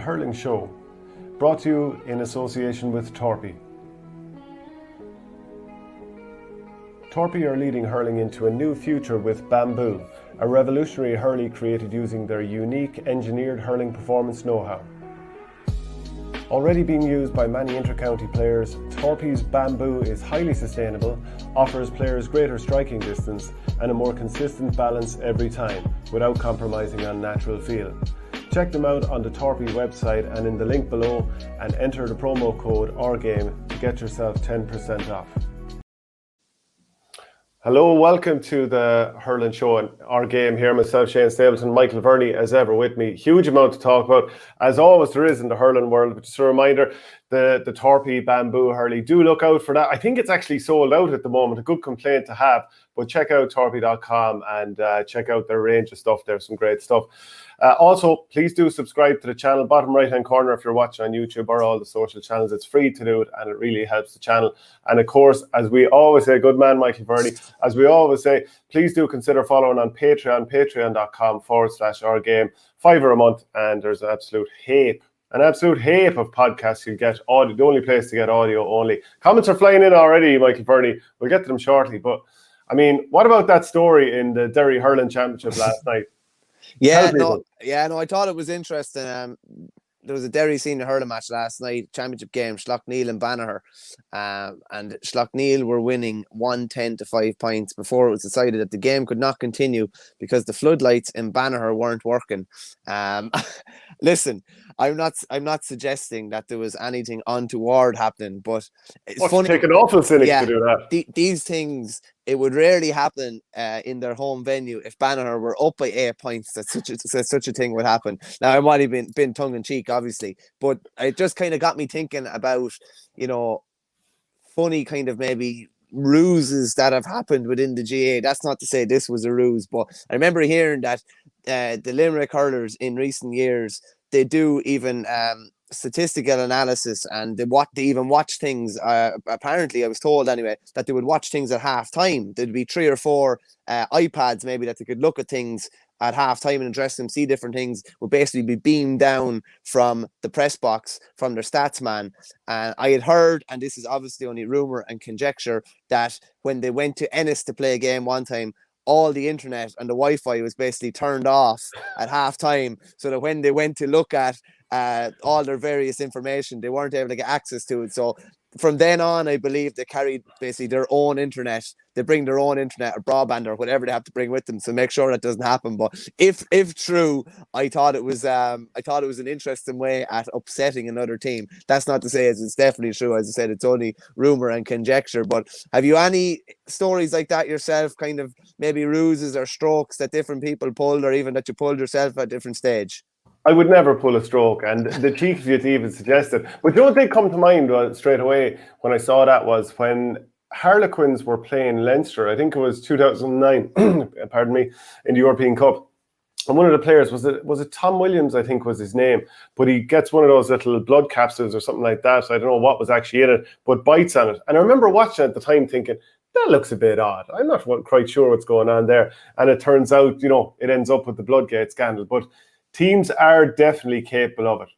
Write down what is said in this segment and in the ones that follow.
Hurling Show, brought to you in association with Torpy. Torpy are leading hurling into a new future with Bamboo, a revolutionary hurley created using their unique engineered hurling performance know-how. Already being used by many inter-county players, Torpy's Bamboo is highly sustainable, offers players greater striking distance and a more consistent balance every time, without compromising on natural feel. Check them out on the Torpy website and in the link below, and enter the promo code OurGame to get yourself 10% off. Hello, welcome to the Hurling Show and OurGame here. Myself, Shane Stapleton, Michael Verney, as ever with me. Huge amount to talk about, as always there is in the hurling world. But just a reminder, the Torpy Bamboo hurley, do look out for that. I think it's actually sold out at the moment, a good complaint to have. But check out torpy.com and check out their range of stuff. There's some great stuff. Also, please do subscribe to the channel, bottom right-hand corner if you're watching on YouTube or all the social channels. It's free to do it and it really helps the channel. And of course, as we always say, good man Michael Verney, as we always say, please do consider following on Patreon, patreon.com/OurGame, $5 a month, and there's an absolute heap of podcasts you'll get. Audio, the only place to get audio only. Comments are flying in already, Michael Verney. We'll get to them shortly. But, I mean, what about that story in the Derry Hurling Championship last night? I thought it was interesting. There was a Derry senior hurling match last night, championship game, Schlockneil and Bonnar. And Schlockneil were winning 110 to 5 points before it was decided that the game could not continue because the floodlights in Bonnar weren't working. Listen, I'm not suggesting that there was anything untoward happening, but it's funny. Taking awful cynic to do that. These things, it would rarely happen in their home venue. If Bonnar were up by 8 points, that such a thing would happen. Now, it might have been tongue in cheek, obviously, but it just kind of got me thinking about, funny kind of maybe ruses that have happened within the GAA. That's not to say this was a ruse, but I remember hearing that the Limerick hurlers in recent years, they do even statistical analysis, and they even watch things. Apparently, I was told anyway that they would watch things at half time. There'd be 3 or 4 iPads maybe that they could look at things at half time and address them, see different things, would basically be beamed down from the press box from their stats man. And I had heard, and this is obviously only rumor and conjecture, that when they went to Ennis to play a game one time, all the internet and the Wi-Fi was basically turned off at half time, so that when they went to look at all their various information, they weren't able to get access to it. So from then on, I believe they carried basically their own internet. They bring their own internet or broadband or whatever they have to bring with them. So make sure that doesn't happen. But if true, I thought it was an interesting way at upsetting another team. That's not to say it's definitely true. As I said, it's only rumor and conjecture. But have you any stories like that yourself? Kind of maybe ruses or strokes that different people pulled, or even that you pulled yourself at a different stage? I would never pull a stroke, and the cheek of you to even suggest it. But you know what did come to mind straight away when I saw that was when Harlequins were playing Leinster. I think it was 2009, pardon me, in the European Cup. And one of the players, was it Tom Williams, I think was his name, but he gets one of those little blood capsules or something like that. So I don't know what was actually in it, but bites on it. And I remember watching it at the time thinking, that looks a bit odd. I'm not quite sure what's going on there. And it turns out, it ends up with the Bloodgate scandal. But teams are definitely capable of it.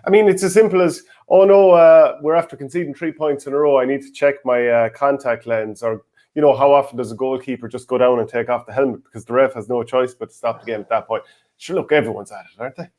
I mean, it's as simple as, oh no, we're after conceding 3 points in a row. I need to check my contact lens. Or, how often does a goalkeeper just go down and take off the helmet because the ref has no choice but to stop the game at that point? Sure, look, everyone's at it, aren't they?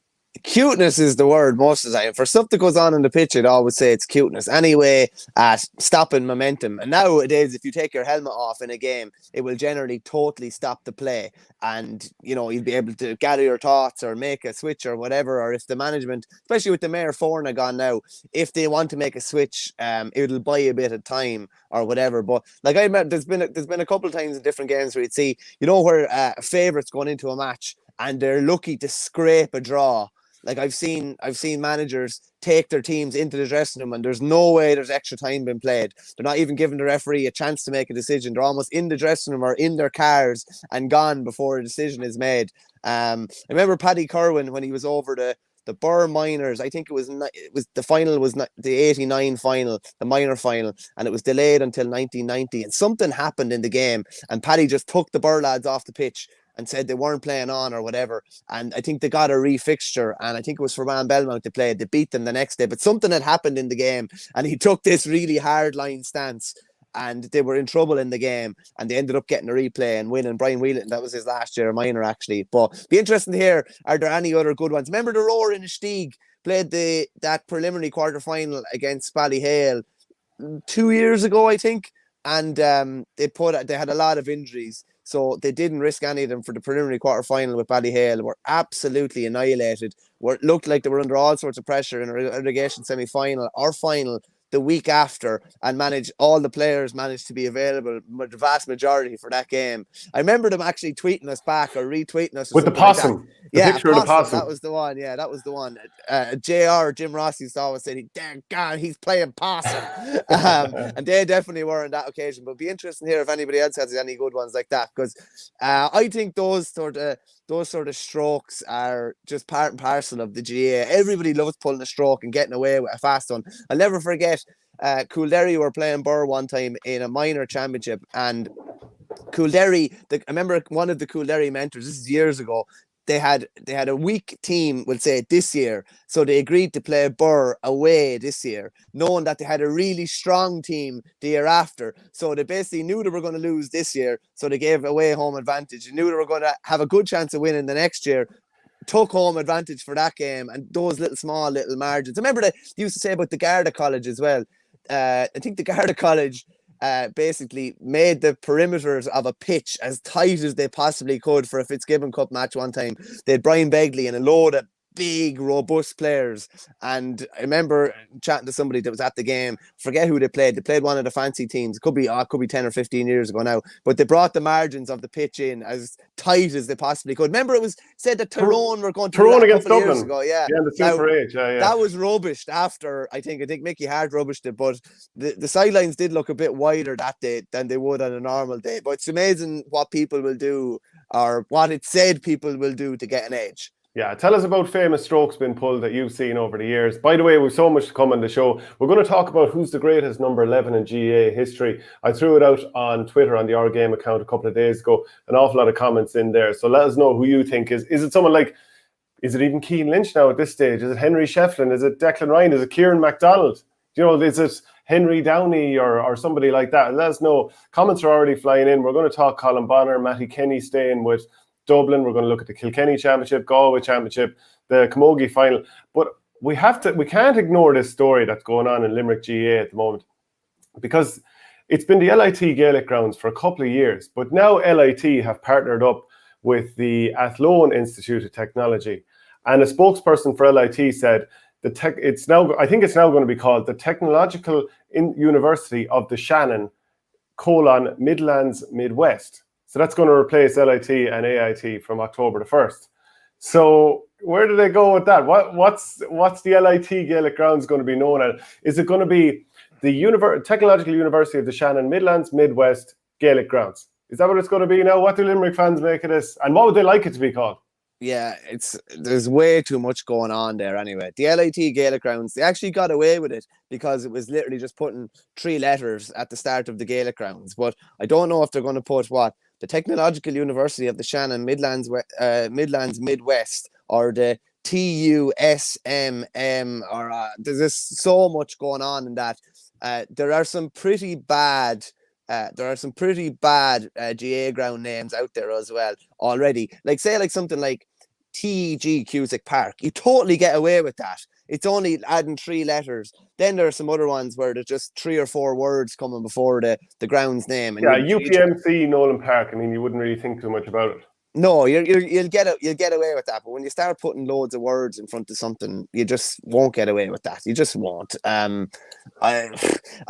Cuteness is the word most of the time. For stuff that goes on in the pitch, I'd always say it's cuteness. Anyway, at stopping momentum. And nowadays, if you take your helmet off in a game, it will generally totally stop the play. And, you'll be able to gather your thoughts or make a switch or whatever. Or if the management, especially with the Mayor Forna gone now, if they want to make a switch, it'll buy a bit of time or whatever. But like I remember, there's been a couple of times in different games where you'd see, where favourites going into a match and they're lucky to scrape a draw. Like I've seen managers take their teams into the dressing room and there's no way there's extra time been played. They're not even giving the referee a chance to make a decision. They're almost in the dressing room or in their cars and gone before a decision is made. I remember Paddy Kerwin when he was over the Burr Minors. I think it was the final was the 89 final, the minor final, and it was delayed until 1990. And something happened in the game, and Paddy just took the Burr lads off the pitch and said they weren't playing on or whatever. And I think they got a refixture, and I think it was for Man Belmont they played. They beat them the next day, but something had happened in the game, and he took this really hard line stance, and they were in trouble in the game, and they ended up getting a replay and winning. Brian Whelan, that was his last year minor, actually. But be interesting to hear, are there any other good ones? Remember the Roar in Stieg played that preliminary quarter-final against Ballyhale 2 years ago, I think, and they had a lot of injuries, so they didn't risk any of them for the preliminary quarter-final with Ballyhale. Were absolutely annihilated. Looked like they were under all sorts of pressure in a relegation semi-final or final the week after, and all the players managed to be available, the vast majority, for that game. I remember them actually tweeting us back or retweeting us with the possum. Like the picture of the possum. That was the one. Yeah, that was the one. Jim Ross used to always say, "Damn God, he's playing possum," and they definitely were on that occasion. But it'd be interesting to hear if anybody else has any good ones like that, because I think those sort of strokes are just part and parcel of the GAA. Everybody loves pulling a stroke and getting away with a fast one. I'll never forget, Coolderry were playing Burr one time in a minor championship, and Coolderry, I remember one of the Coolderry mentors, this is years ago, they had a weak team, we'll say, this year, so they agreed to play Burr away this year, knowing that they had a really strong team the year after. So they basically knew they were going to lose this year, so they gave away home advantage. They knew they were going to have a good chance of winning the next year, took home advantage for that game, and those small little margins. I remember they used to say about the Garda College as well. I think the Garda College basically made the perimeters of a pitch as tight as they possibly could for a Fitzgibbon Cup match one time. They had Brian Begley and a load of big, robust players. And I remember chatting to somebody that was at the game, forget who they played. They played one of the fancy teams. It could be 10 or 15 years ago now. But they brought the margins of the pitch in as tight as they possibly could. Remember, it was said that Tyrone were going to Tyrone against Dublin years ago. Yeah, the Super 8. Yeah. That was rubbished after, I think Mickey Hart rubbished it, but the sidelines did look a bit wider that day than they would on a normal day. But it's amazing what people will do, or what it said people will do, to get an edge. Yeah, tell us about famous strokes being pulled that you've seen over the years. By the way, we've so much to come on the show. We're going to talk about who's the greatest number 11 in GAA history. I threw it out on Twitter on the OurGame account a couple of days ago. An awful lot of comments in there. So let us know who you think is. Is it someone like, is it even Keane Lynch now at this stage? Is it Henry Shefflin? Is it Declan Ryan? Is it Kieran MacDonald? Is it Henry Downey or somebody like that? Let us know. Comments are already flying in. We're going to talk Colin Bonnar, Matty Kenny staying with Dublin. We're going to look at the Kilkenny Championship, Galway Championship, the Camogie final. But we can't ignore this story that's going on in Limerick GAA at the moment, because it's been the LIT Gaelic grounds for a couple of years, but now LIT have partnered up with the Athlone Institute of Technology, and a spokesperson for LIT said I think it's now going to be called the Technological University of the Shannon, Midlands Midwest. So that's going to replace LIT and AIT from October the 1st. So where do they go with that? What's the LIT Gaelic grounds going to be known as? Is it going to be the Technological University of the Shannon, Midlands Midwest Gaelic grounds? Is that what it's going to be now? What do Limerick fans make of this? And what would they like it to be called? Yeah, there's way too much going on there anyway. The LIT Gaelic grounds, they actually got away with it because it was literally just putting 3 letters at the start of the Gaelic grounds. But I don't know if they're going to put the Technological University of the Shannon, Midlands Midwest, or the TUSMM, or there's just so much going on in that. There are some pretty bad GA ground names out there as well already. Like something like TG Cusick Park. You totally get away with that. It's only adding 3 letters. Then there are some other ones where there's just 3 or 4 words coming before the ground's name. And UPMC Nolan Park. I mean, you wouldn't really think too much about it. No, you'll get away with that. But when you start putting loads of words in front of something, you just won't get away with that. You just won't. I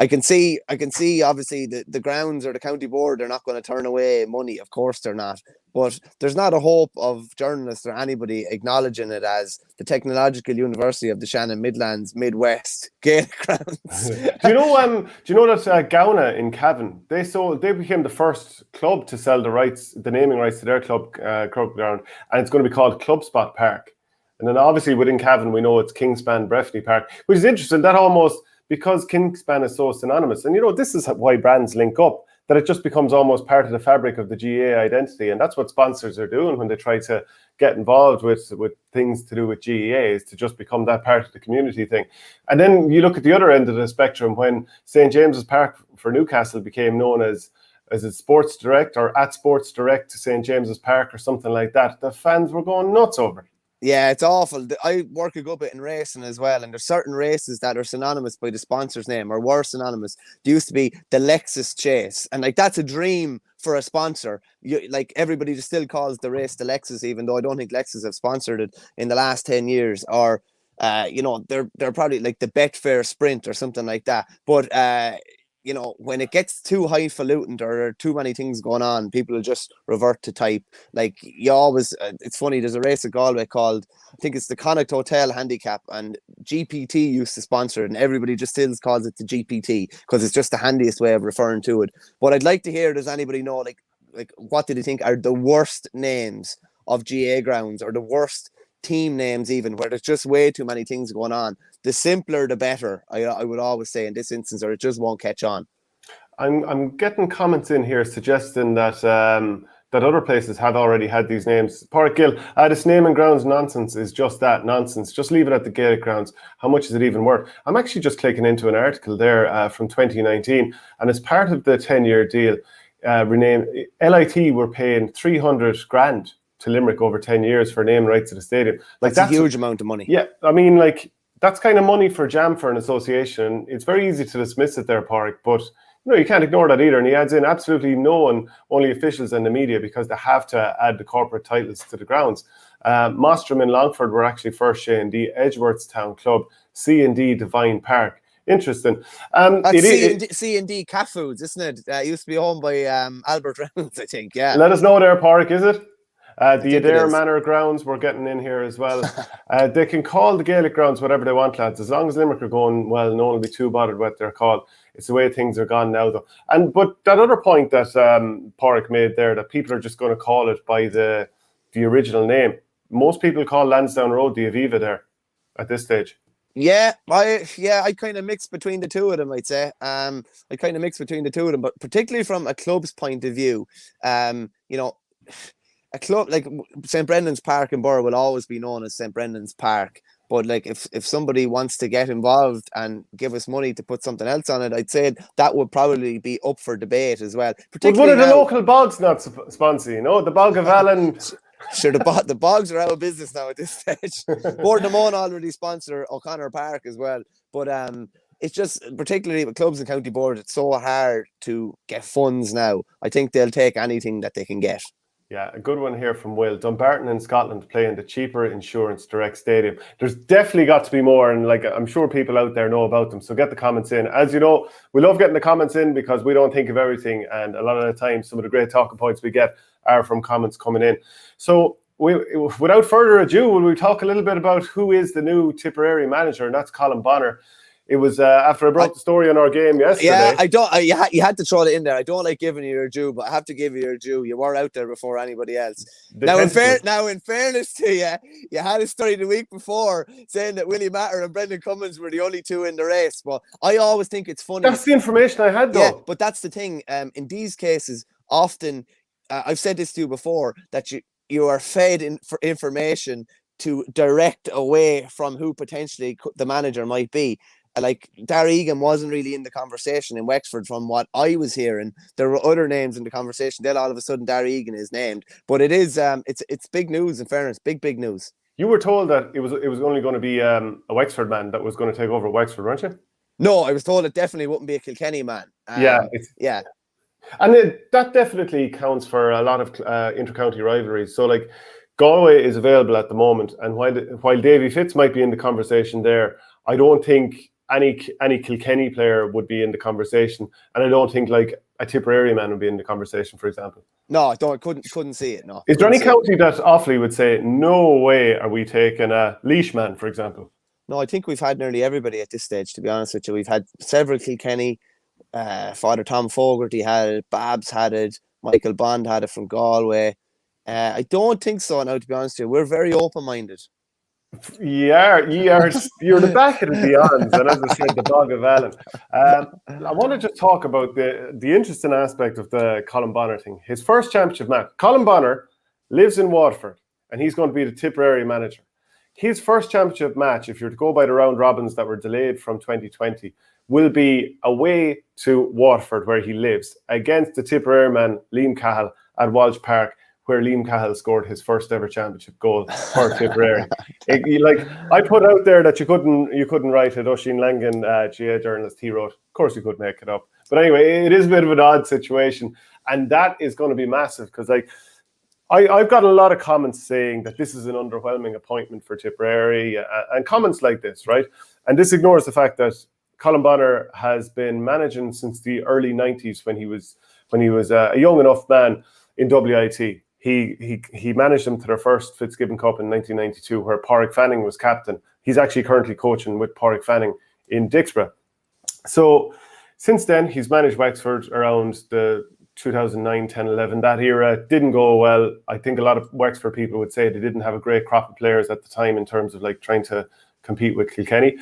can see obviously the grounds or the county board, they're not going to turn away money. Of course they're not. But there's not a hope of journalists or anybody acknowledging it as the Technological University of the Shannon, Midlands Midwest Gaelic grounds. Do you know that Gauna in Cavan, they became the first club to sell the naming rights to their club ground, and it's going to be called Club Spot Park. And then obviously within Cavan we know it's Kingspan Breffni Park, which is interesting. That almost, because Kingspan is so synonymous, and this is why brands link up, that it just becomes almost part of the fabric of the GAA identity. And that's what sponsors are doing when they try to get involved with things to do with GAA, is to just become that part of the community thing. And then you look at the other end of the spectrum when St. James's Park for Newcastle became known as a Sports Direct or at Sports Direct to St. James's Park or something like that. The fans were going nuts over it. Yeah, it's awful. I work a good bit in racing as well, and there's certain races that are synonymous by the sponsor's name, or were synonymous. There used to be the Lexus Chase, and like that's a dream for a sponsor. Like everybody just still calls the race the Lexus, even though I don't think Lexus have sponsored it in the last 10 years. Or they're probably like the Betfair Sprint or something like that. But when it gets too highfalutin or there are too many things going on, people will just revert to type. Like you always, it's funny, there's a race at Galway called, I think it's the Connacht Hotel Handicap, and GPT used to sponsor it, and everybody just still calls it the GPT because it's just the handiest way of referring to it. But I'd like to hear, does anybody know, like what do you think are the worst names of GAA grounds, or the worst team names even, where there's just way too many things going on? The simpler the better, I would always say in this instance, or it just won't catch on. I'm getting comments in here suggesting that that other places have already had these names. Pádraig Gill, this naming grounds nonsense is just that, nonsense. Just leave it at the Gaelic grounds. How much is it even worth? I'm actually just clicking into an article there from 2019, and as part of the 10-year deal, LIT were paying 300 grand to Limerick over 10 years for name rights to the stadium. Like that's a huge amount of money. Yeah, I mean, like, that's kind of money for jam for an association. It's very easy to dismiss it there, Pádraig, but you can't ignore that either. And he adds in absolutely no one, only officials and the media, because they have to add the corporate titles to the grounds. Mostrom in Longford were actually first C&D, Edgeworth's Town Club, C&D Divine Park. Interesting. C&D Cat Foods, isn't it? It used to be owned by Albert Reynolds, I think. Yeah. Let us know there, Pádraig, is it? The Adair Manor grounds, we're getting in here as well. They can call the Gaelic grounds whatever they want, lads. As long as Limerick are going well, no one will be too bothered what they're called. It's the way things are gone now, though. But that other point that Pádraig made there, that people are just going to call it by the original name. Most people call Lansdowne Road the Aviva there at this stage. Yeah, I kind of mix between the two of them, I'd say. I kind of mix between the two of them, but particularly from a club's point of view, a club like St. Brendan's Park in Bonnar will always be known as St. Brendan's Park. But like if somebody wants to get involved and give us money to put something else on it, I'd say that would probably be up for debate as well. Would one of the local bogs not sponsor, the Bog of Allen? Sure, the bogs are out of business now at this stage. Bournemouth already sponsor O'Connor Park as well. But it's just, particularly with clubs and county boards, it's so hard to get funds now. I think they'll take anything that they can get. Yeah, a good one here from Will. Dumbarton in Scotland playing the cheaper Insurance Direct Stadium. There's definitely got to be more, and I'm sure people out there know about them. So get the comments in. As you know, we love getting the comments in because we don't think of everything, and a lot of the time, some of the great talking points we get are from comments coming in. So without further ado, will we talk a little bit about who is the new Tipperary manager, and that's Colin Bonnar. It was after I brought the story on OurGame yesterday. Yeah, you had to throw it in there. I don't like giving you your due, but I have to give you your due. You were out there before anybody else. Now, in fairness to you, you had a story the week before saying that Willie Matter and Brendan Cummins were the only two in the race. But I always think it's funny. That's the information I had, though. Yeah, but that's the thing. In these cases, often, I've said this to you before, that you are fed information to direct away from who potentially the manager might be. Like Darragh Egan wasn't really in the conversation in Wexford from what I was hearing. There were other names in the conversation. Then all of a sudden Darragh Egan is named. But it is it's big news, in fairness, big news. You were told that it was only going to be a Wexford man that was going to take over Wexford, weren't you? No, I was told it definitely wouldn't be a Kilkenny man. Yeah. And that definitely counts for a lot of inter-county rivalries. So like Galway is available at the moment, and while Davy Fitz might be in the conversation there, I don't think any Kilkenny player would be in the conversation, and I don't think like a Tipperary man would be in the conversation, for example. No, I couldn't see it. No. Is there any county that Offaly would say, no way are we taking a Laois man, for example? No, I think we've had nearly everybody at this stage, to be honest with you. We've had several Kilkenny. Father Tom Fogarty had it, Babs had it, Michael Bond had it from Galway. I don't think so now, to be honest with you. We're very open-minded. Yeah, you're the back of the beyonds, and as I said, the bog of Allen. I want to just talk about the interesting aspect of the Colin Bonnar thing. His first championship match. Colin Bonnar lives in Watford, and he's going to be the Tipperary manager. His first championship match, if you're to go by the round robins that were delayed from 2020, will be away to Watford, where he lives, against the Tipperary man Liam Cahill at Walsh Park, where Liam Cahill scored his first ever championship goal for Tipperary. I put out there that you couldn't write it. Oisin Langan, GAA journalist, he wrote, of course you could make it up. But anyway, it is a bit of an odd situation, and that is going to be massive because I've got a lot of comments saying that this is an underwhelming appointment for Tipperary, and comments like this, right? And this ignores the fact that Colin Bonnar has been managing since the early 90s when he was a young enough man in WIT. He managed them to their first Fitzgibbon Cup in 1992, where Pádraig Fanning was captain. He's actually currently coaching with Pádraig Fanning in Dixborough. So since then, he's managed Wexford around the 2009, 10, 11. That era didn't go well. I think a lot of Wexford people would say they didn't have a great crop of players at the time in terms of trying to compete with Kilkenny.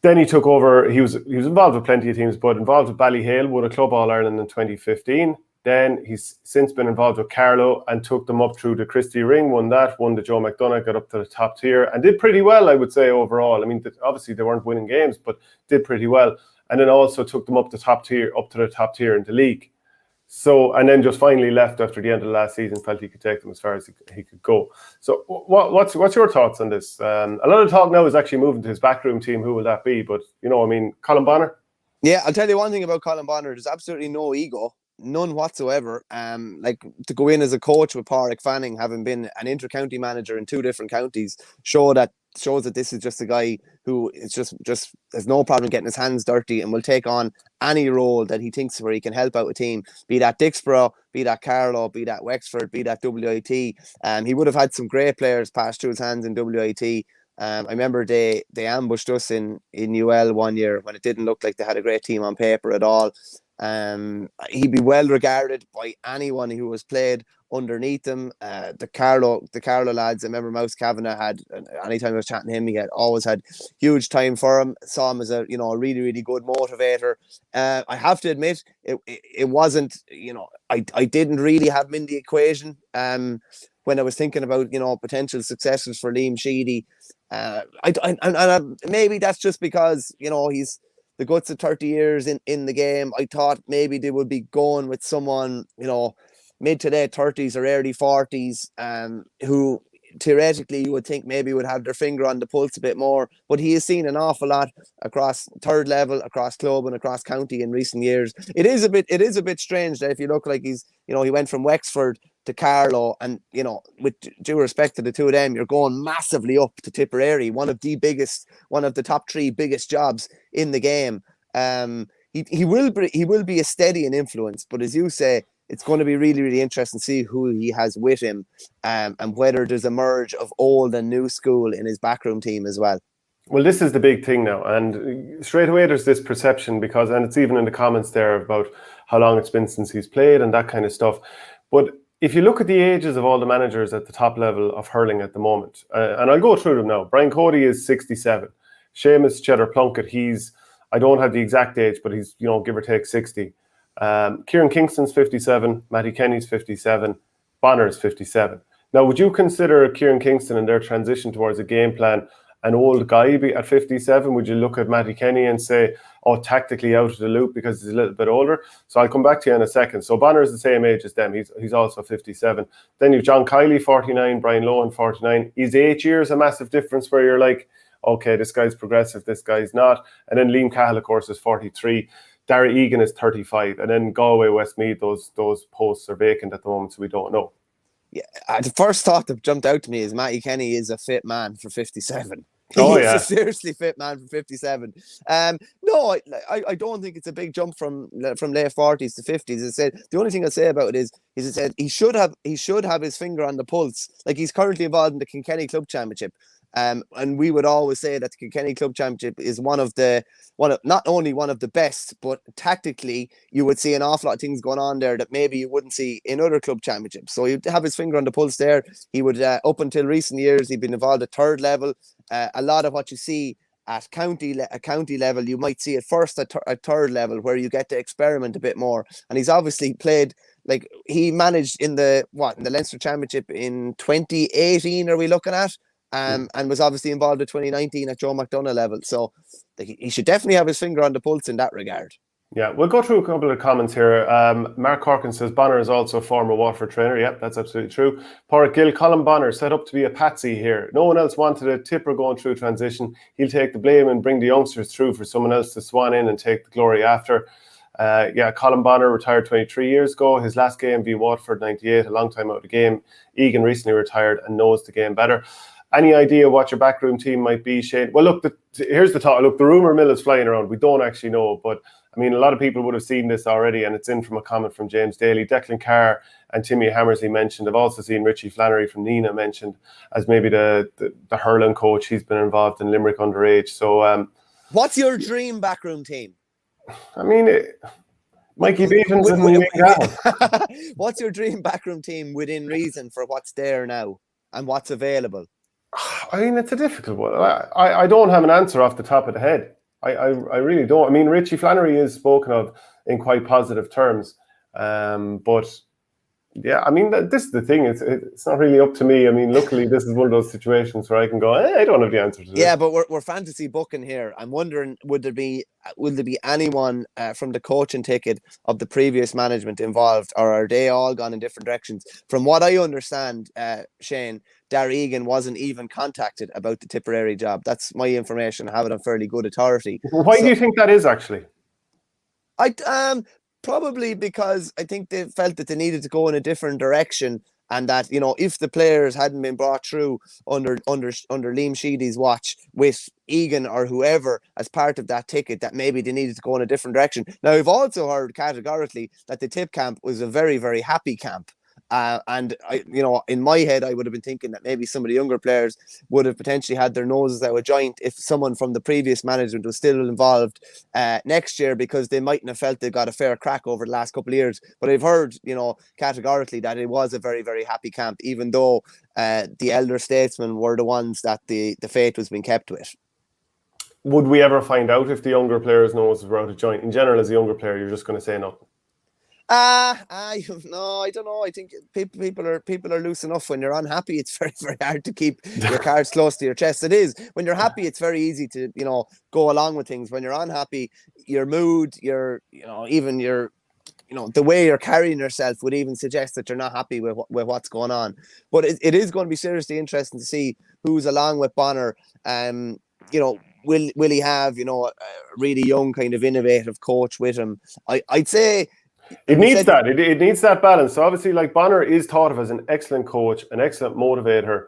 Then he took over. He was involved with plenty of teams, but involved with Ballyhale, won a Club All-Ireland in 2015. Then he's since been involved with Carlow and took them up through the Christie Ring, won the Joe McDonagh, got up to the top tier and did pretty well, I would say, overall. I mean, obviously they weren't winning games, but did pretty well. And then also took them up to the top tier in the league. So, and then just finally left after the end of the last season, felt he could take them as far as he could go. So what's your thoughts on this? A lot of talk now is actually moving to his backroom team. Who will that be? But, Colin Bonnar? Yeah, I'll tell you one thing about Colin Bonnar. There's absolutely no ego. None whatsoever. To go in as a coach with Pádraig Fanning, having been an inter-county manager in 2 different counties, shows that this is just a guy who is just has no problem getting his hands dirty and will take on any role that he thinks where he can help out a team, be that Dixborough, be that Carlow, be that Wexford, be that WIT. He would have had some great players pass through his hands in WIT. I remember they ambushed us in UL one year when it didn't look like they had a great team on paper at all. He'd be well regarded by anyone who was played underneath him. The Carlow lads, I remember Mouse Kavanagh had, anytime I was chatting to him, he had always had huge time for him. Saw him as a really, really good motivator. I have to admit, it wasn't, I didn't really have him in the equation when I was thinking about potential successes for Liam Sheedy. Maybe that's just because he's the guts of 30 years in the game. I thought maybe they would be going with someone, mid to late 30s or early 40s, who theoretically you would think maybe would have their finger on the pulse a bit more. But he has seen an awful lot across third level, across club and across county in recent years. It is a bit strange that if you look like he's, he went from Wexford to Carlow, and with due respect to the two of them, you're going massively up to Tipperary, one of the top 3 biggest jobs in the game. He will be a steady in influence, but as you say, it's going to be really, really interesting to see who he has with him, and whether there's a merge of old and new school in his backroom team as well. Well, this is the big thing now, and straight away there's this perception and it's even in the comments there about how long it's been since he's played and that kind of stuff. But if you look at the ages of all the managers at the top level of hurling at the moment, and I'll go through them now. Brian Cody is 67. Seamus Cheddar Plunkett, I don't have the exact age, but he's, give or take 60. Kieran Kingston's 57. Matty Kenny's 57. Bonnar's 57. Now, would you consider Kieran Kingston and their transition towards a game plan an old guy at 57? Would you look at Matty Kenny and say, tactically out of the loop because he's a little bit older? So I'll come back to you in a second. So Bonnar is the same age as them. He's also 57. Then you've John Kiley, 49, Brian Lohan, 49. Is 8 years a massive difference where you're like, okay, this guy's progressive, this guy's not? And then Liam Cahill, of course, is 43. Dara Egan is 35. And then Galway, Westmeath, those posts are vacant at the moment, so we don't know. Yeah, the first thought that jumped out to me is Matty Kenny is a fit man for 57. He's a seriously fit man for 57. No, I don't think it's a big jump from late 40s to 50s. As I said, the only thing I'll say about it is I said he should have his finger on the pulse. Like, he's currently involved in the Kilkenny Club Championship. And we would always say that the Kilkenny Club Championship is not only one of the best, but tactically you would see an awful lot of things going on there that maybe you wouldn't see in other club championships. So you'd have his finger on the pulse there. He would, up until recent years, he'd been involved at third level. A lot of what you see at county level, you might see at first at third level, where you get to experiment a bit more. And he's obviously played, like, he managed in the Leinster Championship in 2018. Are we looking at? And was obviously involved in 2019 at Joe McDonagh level. So he should definitely have his finger on the pulse in that regard. Yeah, we'll go through a couple of comments here. Mark Corkin says Bonnar is also a former Watford trainer. Yep, that's absolutely true. Porrick Gill, Colin Bonnar set up to be a patsy here. No one else wanted a Tipper going through transition. He'll take the blame and bring the youngsters through for someone else to swan in and take the glory after. Colin Bonnar retired 23 years ago. His last game v Watford, 98, a long time out of the game. Egan recently retired and knows the game better. Any idea what your backroom team might be, Shane? Well, look, here's the thought. Look, the rumour mill is flying around. We don't actually know, but I mean, a lot of people would have seen this already, and it's in from a comment from James Daly. Declan Carr and Timmy Hammersley mentioned. I've also seen Richie Flannery from Nina mentioned as maybe the hurling coach. He's been involved in Limerick underage. So, what's your dream backroom team? I mean, Mikey Beavens and Mcguigan. What's your dream backroom team within reason for what's there now and what's available? I mean, it's a difficult one. I don't have an answer off the top of the head. I really don't. I mean, Richie Flannery is spoken of in quite positive terms. But yeah, I mean, this is the thing. It's not really up to me. I mean, luckily, this is one of those situations where I can go, I don't have the answer to this. Yeah, but we're fantasy booking here. I'm wondering, will there be anyone from the coaching ticket of the previous management involved, or are they all gone in different directions? From what I understand, Shane, Darragh Egan wasn't even contacted about the Tipperary job. That's my information. I have it on fairly good authority. Why do you think that is, actually? Probably because I think they felt that they needed to go in a different direction, and that, you know, if the players hadn't been brought through under Liam Sheedy's watch with Egan or whoever as part of that ticket, that maybe they needed to go in a different direction. Now, we've also heard categorically that the Tipp camp was a very, very happy camp. And in my head, I would have been thinking that maybe some of the younger players would have potentially had their noses out of joint if someone from the previous management was still involved next year, because they mightn't have felt they got a fair crack over the last couple of years. But I've heard, categorically that it was a very, very happy camp, even though the elder statesmen were the ones that the faith was being kept with. Would we ever find out if the younger players' noses were out of joint? In general, as a younger player, you're just going to say nothing. I don't know. I think people are loose enough. When you're unhappy, it's very, very hard to keep your cards close to your chest. It is. When you're happy, it's very easy to, go along with things. When you're unhappy, your mood, even your the way you're carrying yourself would even suggest that you're not happy with what's going on. But it is going to be seriously interesting to see who's along with Bonnar. Will he have, a really young kind of innovative coach with him? I'd say it needs that. It needs that balance. So obviously, like, Bonnar is thought of as an excellent coach, an excellent motivator.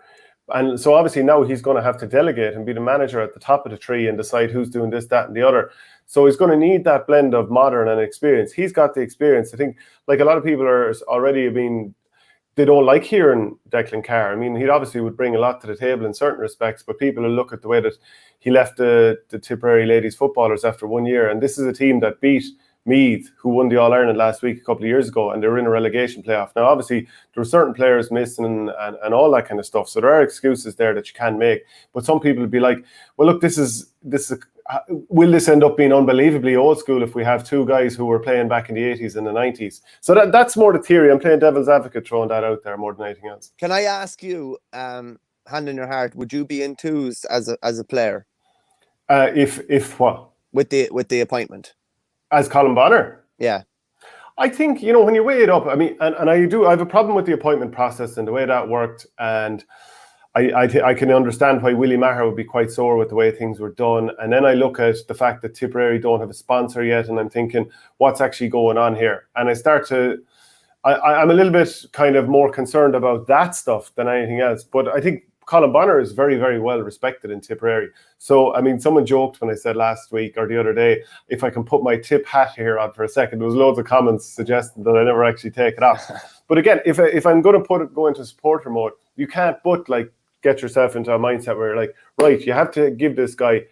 And so obviously now he's going to have to delegate and be the manager at the top of the tree and decide who's doing this, that, and the other. So he's going to need that blend of modern and experience. He's got the experience. I think, like, a lot of people are already they don't like hearing Declan Carr. I mean, he obviously would bring a lot to the table in certain respects, but people will look at the way that he left the Tipperary ladies footballers after 1 year. And this is a team that beat Meath, who won the All-Ireland last week a couple of years ago, and they were in a relegation playoff. Now, obviously, there were certain players missing and all that kind of stuff. So there are excuses there that you can make. But some people would be like, well, look, will this end up being unbelievably old school if we have two guys who were playing back in the 80s and the 90s? So that's more the theory. I'm playing devil's advocate, throwing that out there more than anything else. Can I ask you, hand in your heart, would you be enthused as a player? If what? With the appointment? As Colin Bonnar? Yeah. I think, when you weigh it up, I mean, and I have a problem with the appointment process and the way that worked. And I can understand why Willie Maher would be quite sore with the way things were done. And then I look at the fact that Tipperary don't have a sponsor yet, and I'm thinking, what's actually going on here? And I'm a little bit kind of more concerned about that stuff than anything else. But I think Colin Bonnar is very, very well respected in Tipperary. So, I mean, someone joked when I said last week or the other day, if I can put my Tipp hat here on for a second, there was loads of comments suggesting that I never actually take it off. But again, if I'm going to go into supporter mode, you can't but, like, get yourself into a mindset where you're like, right, you have to give this guy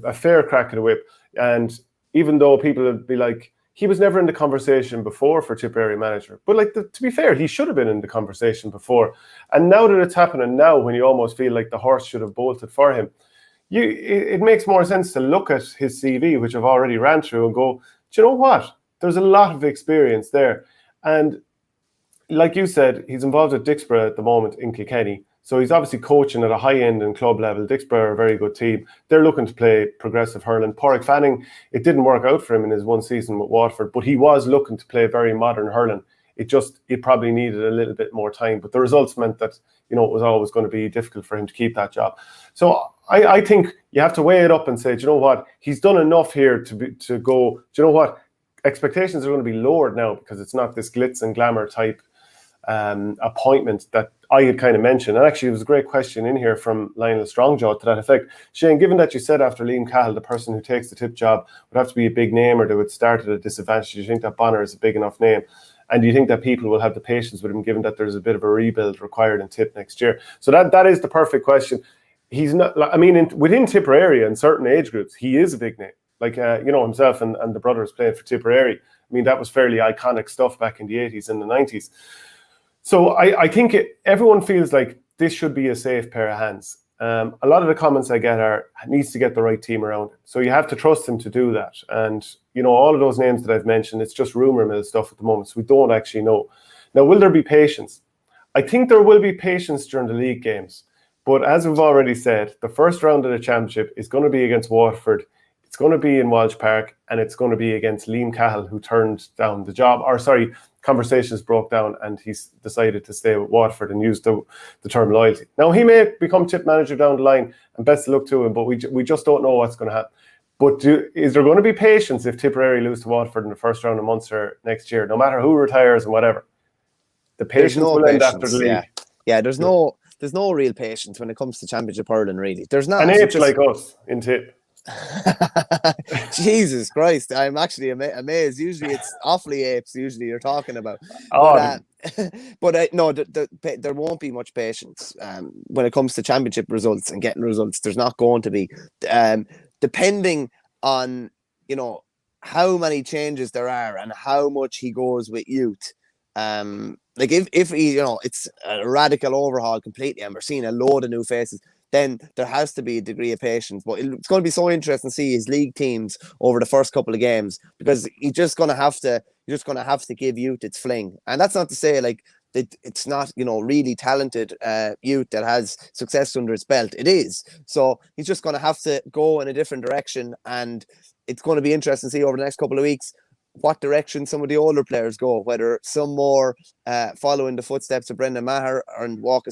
a fair crack at the whip. And even though people would be like, he was never in the conversation before for Tipperary manager. But like, to be fair, he should have been in the conversation before. And now that it's happening now, when you almost feel like the horse should have bolted for him, it makes more sense to look at his CV, which I've already ran through, and go, do you know what? There's a lot of experience there. And like you said, he's involved at Dixborough at the moment in Kilkenny. So he's obviously coaching at a high end and club level. Dixborough are a very good team. They're looking to play progressive hurling. Pádraig Fanning, it didn't work out for him in his one season with Watford, but he was looking to play very modern hurling. It probably needed a little bit more time, but the results meant that, it was always going to be difficult for him to keep that job. So I think you have to weigh it up and say, do you know what? He's done enough here to go, do you know what? Expectations are going to be lowered now because it's not this glitz and glamour type appointment that I had kind of mentioned. And actually, there was a great question in here from Lionel Strongjaw to that effect. Shane, given that you said after Liam Cahill, the person who takes the Tipp job would have to be a big name or they would start at a disadvantage, do you think that Bonnar is a big enough name? And do you think that people will have the patience with him, given that there's a bit of a rebuild required in Tipp next year? So that is the perfect question. He's not, I mean, within Tipperary and certain age groups, he is a big name. Like, himself and the brothers played for Tipperary. I mean, that was fairly iconic stuff back in the 80s and the 90s. So I think everyone feels like this should be a safe pair of hands. A lot of the comments I get are, needs to get the right team around it. So you have to trust him to do that. And, all of those names that I've mentioned, it's just rumour mill stuff at the moment. So we don't actually know. Now, will there be patience? I think there will be patience during the league games. But as we've already said, the first round of the championship is going to be against Watford. It's going to be in Walsh Park, and it's going to be against Liam Cahill, who turned down the job. Conversations broke down, and he's decided to stay with Watford and use the term loyalty. Now, he may become Tipp manager down the line, and best of luck to him, but we just don't know what's going to happen. But is there going to be patience if Tipperary lose to Watford in the first round of Munster next year, no matter who retires and whatever? The patience will end after the league. Yeah, there's no real patience when it comes to championship hurling, really. There's not. And apes like us in Tipp. Jesus Christ, I'm actually amazed. Usually it's awfully apes usually you're talking about. But no, there won't be much patience when it comes to championship results and getting results. There's not going to be, depending on how many changes there are and how much he goes with youth. Like if he, it's a radical overhaul completely and we're seeing a load of new faces, then there has to be a degree of patience. But it's going to be so interesting to see his league teams over the first couple of games, because you're just going to have to give youth its fling. And that's not to say like that it's not, really talented youth that has success under its belt. It is. So he's just going to have to go in a different direction, and it's going to be interesting to see over the next couple of weeks what direction some of the older players go, whether some more follow in the footsteps of Brendan Maher and walk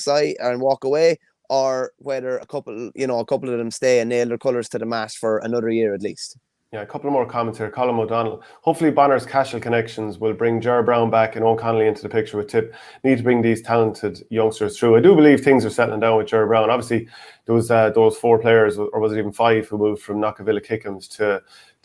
away, or whether a couple of them stay and nail their colours to the mast for another year at least. Yeah, a couple of more comments here. Colin O'Donnell. Hopefully Bonnar's Cashel connections will bring Ger Brown back and Owen Connolly into the picture with Tipp. Need to bring these talented youngsters through. I do believe things are settling down with Ger Brown. Obviously, there was those 4 players, or was it even 5, who moved from Knockavilla Kickham's to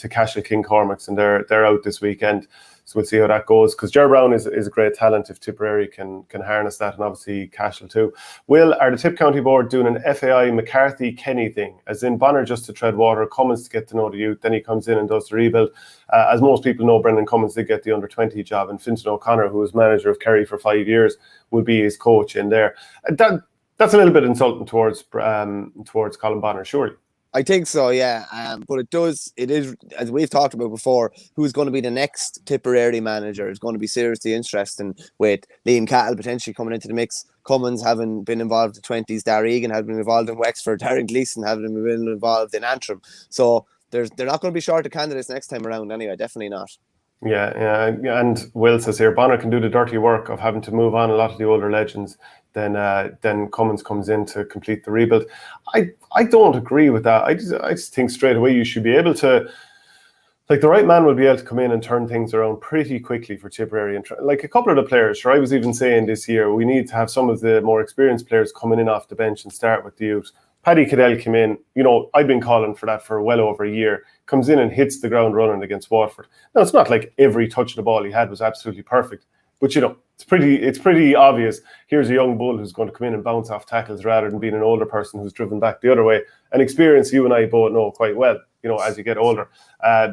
Cashel King Cormac's, and they're out this weekend. So we'll see how that goes, because Ger Brown is a great talent if Tipperary can harness that, and obviously Cashel too. Will, are the Tipp County Board doing an FAI Mccarthy Kenny thing, as in Bonnar just to tread water, Cummins to get to know the youth, then he comes in and does the rebuild? As most people know, Brendan Cummins did get the under-20 job, and Fintan O'Connor, who was manager of Kerry for 5 years, will be his coach in there. That's a little bit insulting towards Colin Bonnar, surely. I think so, yeah. But it is, as we've talked about before, who's going to be the next Tipperary manager is going to be seriously interesting, with Liam Cahill potentially coming into the mix, Cummins having been involved in the 20s, Darragh Egan having been involved in Wexford, Darren Gleeson having been involved in Antrim. So they're not going to be short of candidates next time around anyway, definitely not. Yeah, and Will says here, Bonnar can do the dirty work of having to move on a lot of the older legends. Then Cummins comes in to complete the rebuild. I don't agree with that. I just think straight away you should be able to, like, the right man will be able to come in and turn things around pretty quickly for Tipperary. And like a couple of the players, I was even saying this year, we need to have some of the more experienced players coming in off the bench and start with the youth. Paddy Cadell came in, I've been calling for that for well over a year, comes in and hits the ground running against Watford. Now, it's not like every touch of the ball he had was absolutely perfect. But it's pretty obvious. Here's a young bull who's going to come in and bounce off tackles rather than being an older person who's driven back the other way. An experience you and I both know quite well, as you get older.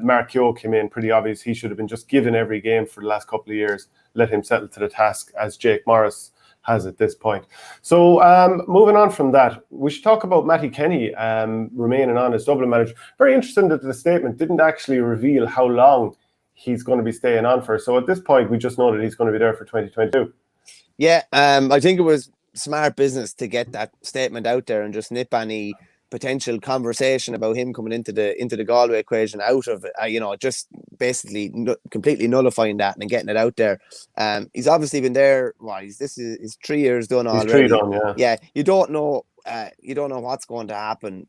Mark Keogh came in, pretty obvious. He should have been just given every game for the last couple of years. Let him settle to the task as Jake Morris has at this point. So moving on from that, we should talk about Matty Kenny remaining on as Dublin manager. Very interesting that the statement didn't actually reveal how long he's going to be staying on for. So at this point, we just know that he's going to be there for 2022. Yeah, I think it was smart business to get that statement out there and just nip any potential conversation about him coming into the Galway equation out of it. Just basically completely nullifying that and getting it out there. He's obviously been there. This is 3 years done already. 3 done, yeah. Yeah, you don't know what's going to happen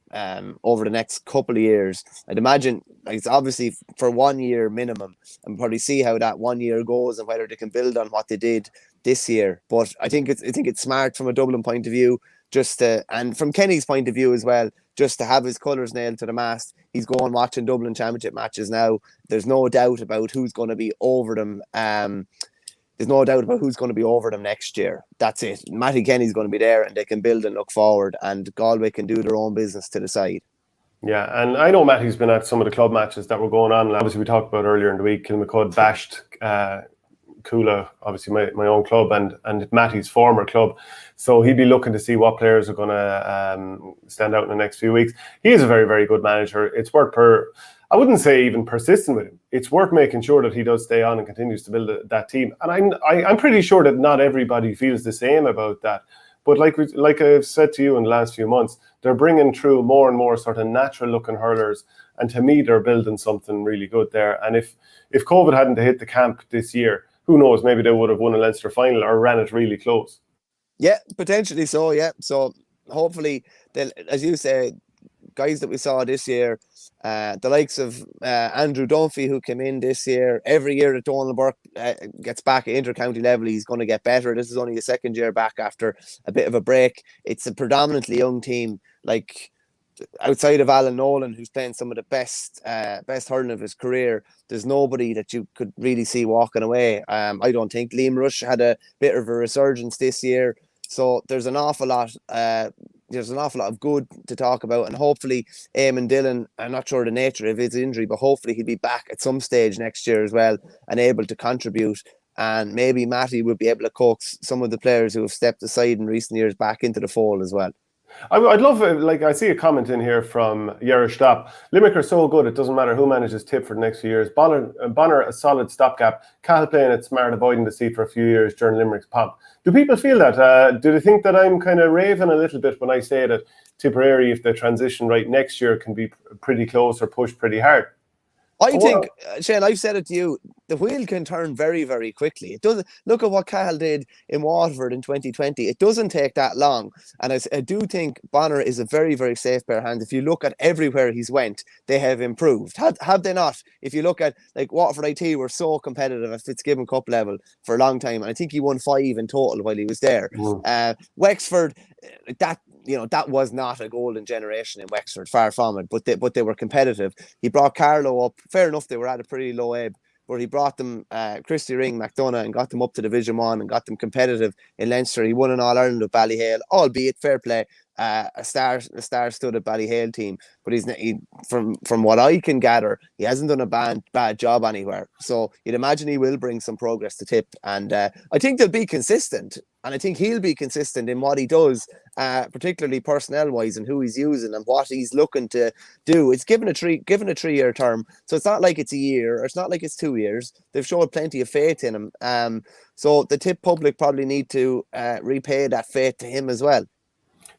over the next couple of years. I'd imagine it's obviously for 1 year minimum, and probably see how that 1 year goes and whether they can build on what they did this year. But I think it's smart from a Dublin point of view, and from Kenny's point of view as well, just to have his colours nailed to the mast. He's going watching Dublin Championship matches now. There's no doubt about who's going to be over them. There's no doubt about who's going to be over them next year. That's it. Matty Kenny's going to be there, and they can build and look forward, and Galway can do their own business to the side. Yeah, and I know Matty's been at some of the club matches that were going on. Obviously, we talked about earlier in the week, Kilmacud bashed Coola, obviously my own club, and Matty's former club. So he'd be looking to see what players are going to stand out in the next few weeks. He is a very, very good manager. It's worth I wouldn't say even persistent with him. It's worth making sure that he does stay on and continues to build that team. And I'm pretty sure that not everybody feels the same about that. But like I've said to you in the last few months, they're bringing through more and more sort of natural-looking hurlers. And to me, they're building something really good there. And if COVID hadn't hit the camp this year, who knows, maybe they would have won a Leinster final or ran it really close. Yeah, potentially so, yeah. So hopefully, as you say, guys that we saw this year, the likes of Andrew Dunphy, who came in this year. Every year that Donald Burke gets back at inter-county level, he's going to get better. This is only his second year back after a bit of a break. It's a predominantly young team, like outside of Alan Nolan, who's playing some of the best hurling of his career. There's nobody that you could really see walking away. I don't think. Liam Rush had a bit of a resurgence this year. So there's an awful lot of good to talk about, and hopefully Eamon Dillon, I'm not sure the nature of his injury, but hopefully he'll be back at some stage next year as well and able to contribute. And maybe Matty will be able to coax some of the players who have stepped aside in recent years back into the fold as well. I'd love, I see a comment in here from Yara Stapp. Limerick are so good, it doesn't matter who manages Tipp for the next few years. Bonnar, a solid stopgap. Cahill playing it smart, avoiding the seat for a few years during Limerick's pop. Do people feel that? Do they think that I'm kind of raving a little bit when I say that Tipperary, if they transition right next year, can be pretty close or push pretty hard? I think, Shane, I've said it to you, the wheel can turn very, very quickly. It doesn't. Look at what Cahill did in Watford in 2020. It doesn't take that long. And I do think Bonnar is a very, very safe pair of hands. If you look at everywhere he's went, they have improved. Have they not? If you look at, like, Watford IT were so competitive at Fitzgibbon Cup level for a long time. And I think he won 5 in total while he was there. Wexford, that was not a golden generation in Wexford, far from it, but they were competitive. He brought Carlow up. Fair enough, they were at a pretty low ebb, but he brought them Christy Ring, McDonough, and got them up to Division 1 and got them competitive in Leinster. He won an All-Ireland with Ballyhale, albeit fair play, a star-studded Ballyhale team. But from what I can gather, he hasn't done a bad job anywhere. So you'd imagine he will bring some progress to Tipp. And I think they'll be consistent. And I think he'll be consistent in what he does, particularly personnel-wise, and who he's using and what he's looking to do. It's given a 3-year term, so it's not like it's a year, or it's not like it's 2 years. They've shown plenty of faith in him. So the Tipp public probably need to repay that faith to him as well.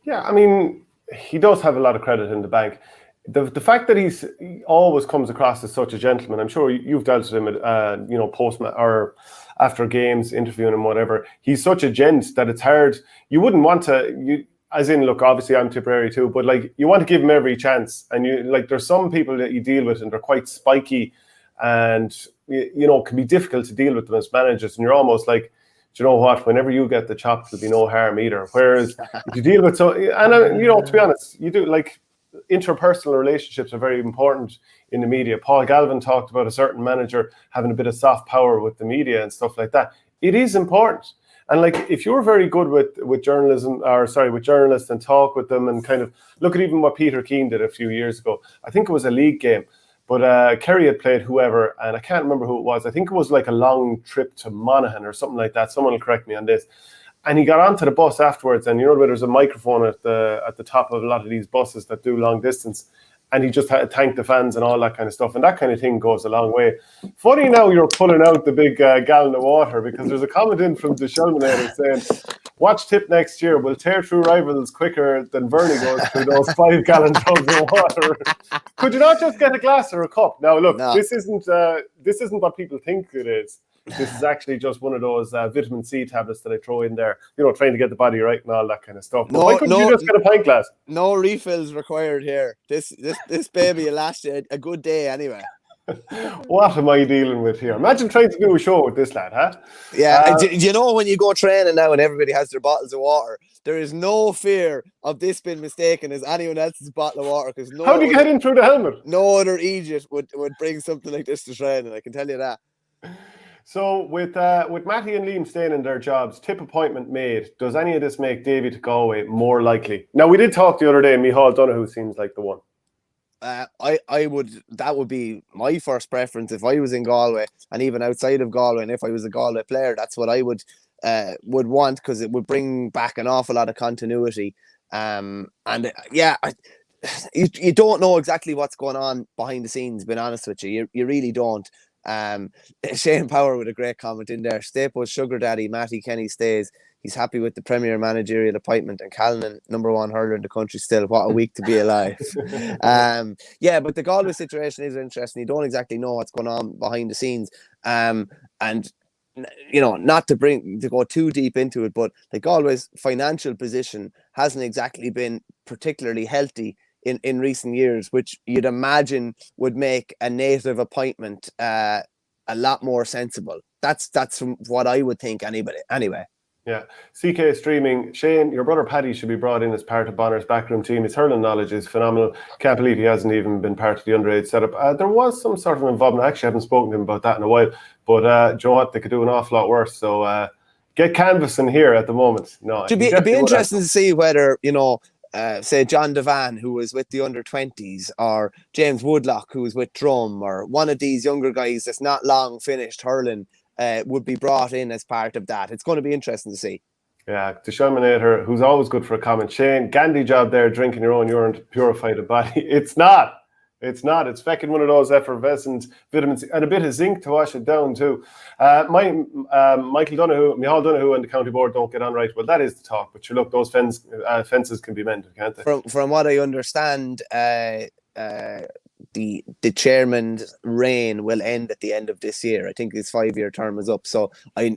Yeah, I mean, he does have a lot of credit in the bank. The fact that he always comes across as such a gentleman, I'm sure you've dealt with him, post or after games, interviewing him, whatever. He's such a gent that it's hard. You wouldn't want to, as in, look, obviously I'm Tipperary too, but like you want to give him every chance. And there's some people that you deal with and they're quite spiky and, can be difficult to deal with them as managers. And you're almost like, do you know what? Whenever you get the chop, there'll be no harm either. Whereas if you deal with to be honest, you do like interpersonal relationships are very important in the media. Paul Galvin talked about a certain manager having a bit of soft power with the media and stuff like that. It is important. And like, if you're very good with journalism, with journalists, and talk with them and kind of look at even what Peter Keane did a few years ago. I think it was a league game, but Kerry had played whoever, and I can't remember who it was. I think it was like a long trip to Monaghan or something like that. Someone will correct me on this. And he got onto the bus afterwards, and you know, there's a microphone at the top of a lot of these buses that do long distance. And he just had to thank the fans and all that kind of stuff. And that kind of thing goes a long way. Funny now you're pulling out the big gallon of water, because there's a comment in from the Shulminator saying, watch Tipp next year. We'll tear through rivals quicker than Verney goes through those 5-gallon tubs of water. Could you not just get a glass or a cup? Now, look, no. This isn't what people think it is. This is actually just one of those vitamin C tablets that I throw in there, you know, trying to get the body right and all that kind of stuff. But why couldn't you just get a pint glass? No refills required here. This baby will last you a good day anyway. What am I dealing with here? Imagine trying to do a show with this lad, huh? Yeah, you know, when you go training now and everybody has their bottles of water, there is no fear of this being mistaken as anyone else's bottle of water. Because how do you get in through the helmet? No other idiot would bring something like this to training, I can tell you that. So with Matty and Liam staying in their jobs, Tipp appointment made, does any of this make Davy to Galway more likely? Now, we did talk the other day, Micheál Donoghue seems like the one. That would be my first preference if I was in Galway, and even outside of Galway, and if I was a Galway player, that's what I would want, because it would bring back an awful lot of continuity. You don't know exactly what's going on behind the scenes, being honest with you. You really don't. Shane Power with a great comment in there. Staple's sugar daddy Matty Kenny stays. He's happy with the premier managerial appointment, and Callan, number one hurler in the country still. What a week to be alive. But the Galway situation is interesting. You don't exactly know what's going on behind the scenes. And you know, not to go too deep into it, but the Galway's financial position hasn't exactly been particularly healthy in recent years, which you'd imagine would make a native appointment a lot more sensible. That's what I would think anyway. Yeah. CK streaming, Shane, your brother Paddy should be brought in as part of Bonnar's backroom team. His hurling knowledge is phenomenal. Can't believe he hasn't even been part of the underage setup. There was some sort of involvement. I actually haven't spoken to him about that in a while, but do you know what? They could do an awful lot worse. So get canvassing here at the moment. No, it'd be interesting to see whether, you know, say John Devan, who was with the under-20s, or James Woodlock, who was with Drum, or one of these younger guys that's not long finished hurling, would be brought in as part of that. It's going to be interesting to see. Yeah, the Shulminator, who's always good for a comment. Shane, Gandhi job there, drinking your own urine to purify the body. It's not. It's feckin' one of those effervescent vitamins and a bit of zinc to wash it down too. Micheál Donoghue and the county board don't get on right. Well, that is the talk. But look, those fences can be mended, can't they? From what I understand, the chairman's reign will end at the end of this year. I think his 5-year term is up. So I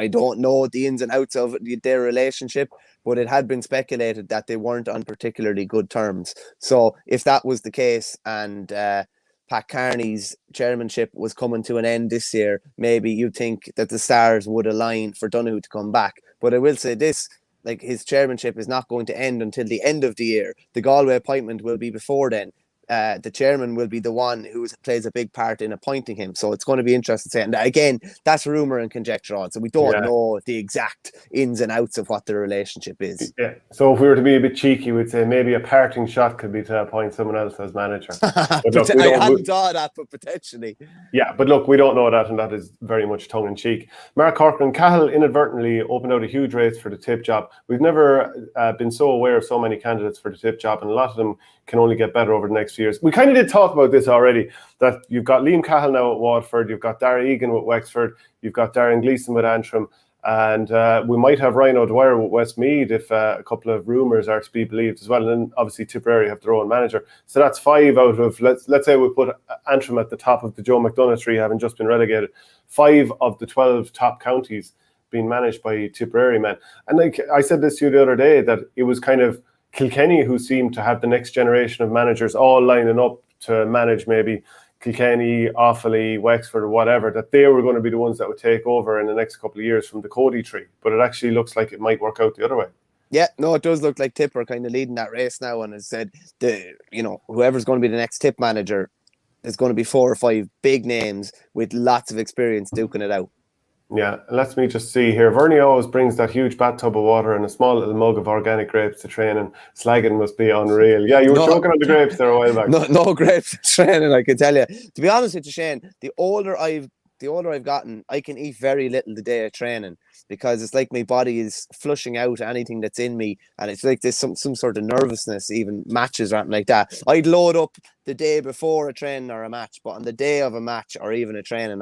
don't know the ins and outs of their relationship, but it had been speculated that they weren't on particularly good terms. So if that was the case, and Pat Carney's chairmanship was coming to an end this year, maybe you'd think that the stars would align for Donoghue to come back. But I will say this, like, his chairmanship is not going to end until the end of the year. The Galway appointment will be before then. The chairman will be the one who plays a big part in appointing him. So it's going to be interesting to say. And again, that's rumour and conjecture on. So we don't know the exact ins and outs of what the relationship is. Yeah. So if we were to be a bit cheeky, we'd say maybe a parting shot could be to appoint someone else as manager. But look, I hadn't thought of that, but potentially. Yeah, but look, we don't know that, and that is very much tongue-in-cheek. Mark Corcoran, Cahill inadvertently opened out a huge race for the Tipp job. We've never been so aware of so many candidates for the Tipp job, and a lot of them can only get better over the next few years. We kind of did talk about this already, that you've got Liam Cahill now at Watford, you've got Dara Egan with Wexford, you've got Darren Gleeson with Antrim, and we might have Ryan O'Dwyer with Westmeath if a couple of rumours are to be believed as well. And then obviously Tipperary have their own manager. So that's 5 out of, let's say we put Antrim at the top of the Joe McDonagh tree, having just been relegated. 5 of the 12 top counties being managed by Tipperary men. And like I said this to you the other day, that it was kind of Kilkenny who seemed to have the next generation of managers all lining up to manage maybe Kilkenny, Offaly, Wexford, or whatever, that they were going to be the ones that would take over in the next couple of years from the Cody tree. But it actually looks like it might work out the other way. Yeah, no, it does look like Tipp are kind of leading that race now, and as said, whoever's going to be the next Tipp manager, there's going to be 4 or 5 big names with lots of experience duking it out. Yeah, let me just see here. Verney always brings that huge bathtub of water and a small little mug of organic grapes to training. Slagging must be unreal. Yeah, you were choking on the grapes there a while back. No grapes training, I can tell you. To be honest with you, Shane, the older I've gotten, I can eat very little the day of training because it's like my body is flushing out anything that's in me, and it's like there's some sort of nervousness, even matches or anything like that. I'd load up the day before a training or a match, but on the day of a match or even a training,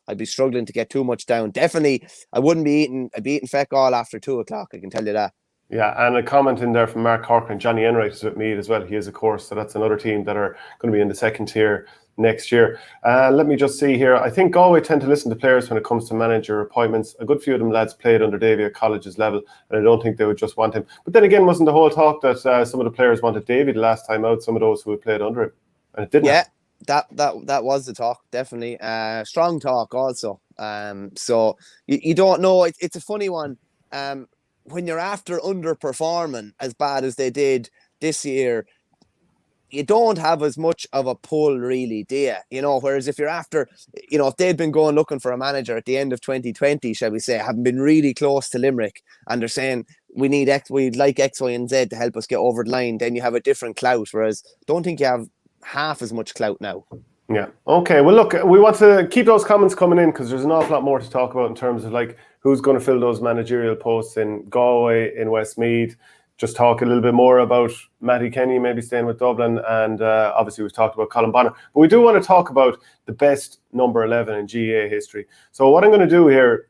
I'd be struggling to get too much down. Definitely, I wouldn't be eating. I'd be eating feck all after 2:00. I can tell you that. Yeah, and a comment in there from Mark Corcoran. Johnny Enright is with Meath as well. He is, of course, so that's another team that are going to be in the second tier next year. Let me just see here. I think Galway tend to listen to players when it comes to manager appointments. A good few of them lads played under Davy at college's level, and I don't think they would just want him. But then again, wasn't the whole talk that some of the players wanted Davy the last time out, some of those who had played under him? And it didn't. Yeah, that was the talk, definitely. Strong talk also. So you don't know. It's a funny one. When you're after underperforming as bad as they did this year, you don't have as much of a pull, really, do you? You know, whereas if you're after, you know, if they'd been going looking for a manager at the end of 2020, shall we say, having been really close to Limerick, and they're saying we'd like X, Y, and Z to help us get over the line, then you have a different clout. Whereas don't think you have half as much clout now. Yeah. Okay. Well, look, we want to keep those comments coming in because there's an awful lot more to talk about in terms of like who's going to fill those managerial posts in Galway, in Westmeath. Just talk a little bit more about Matty Kenny maybe staying with Dublin, and obviously we've talked about Colin Bonnar. But we do want to talk about the best number 11 in GAA history. So what I'm going to do here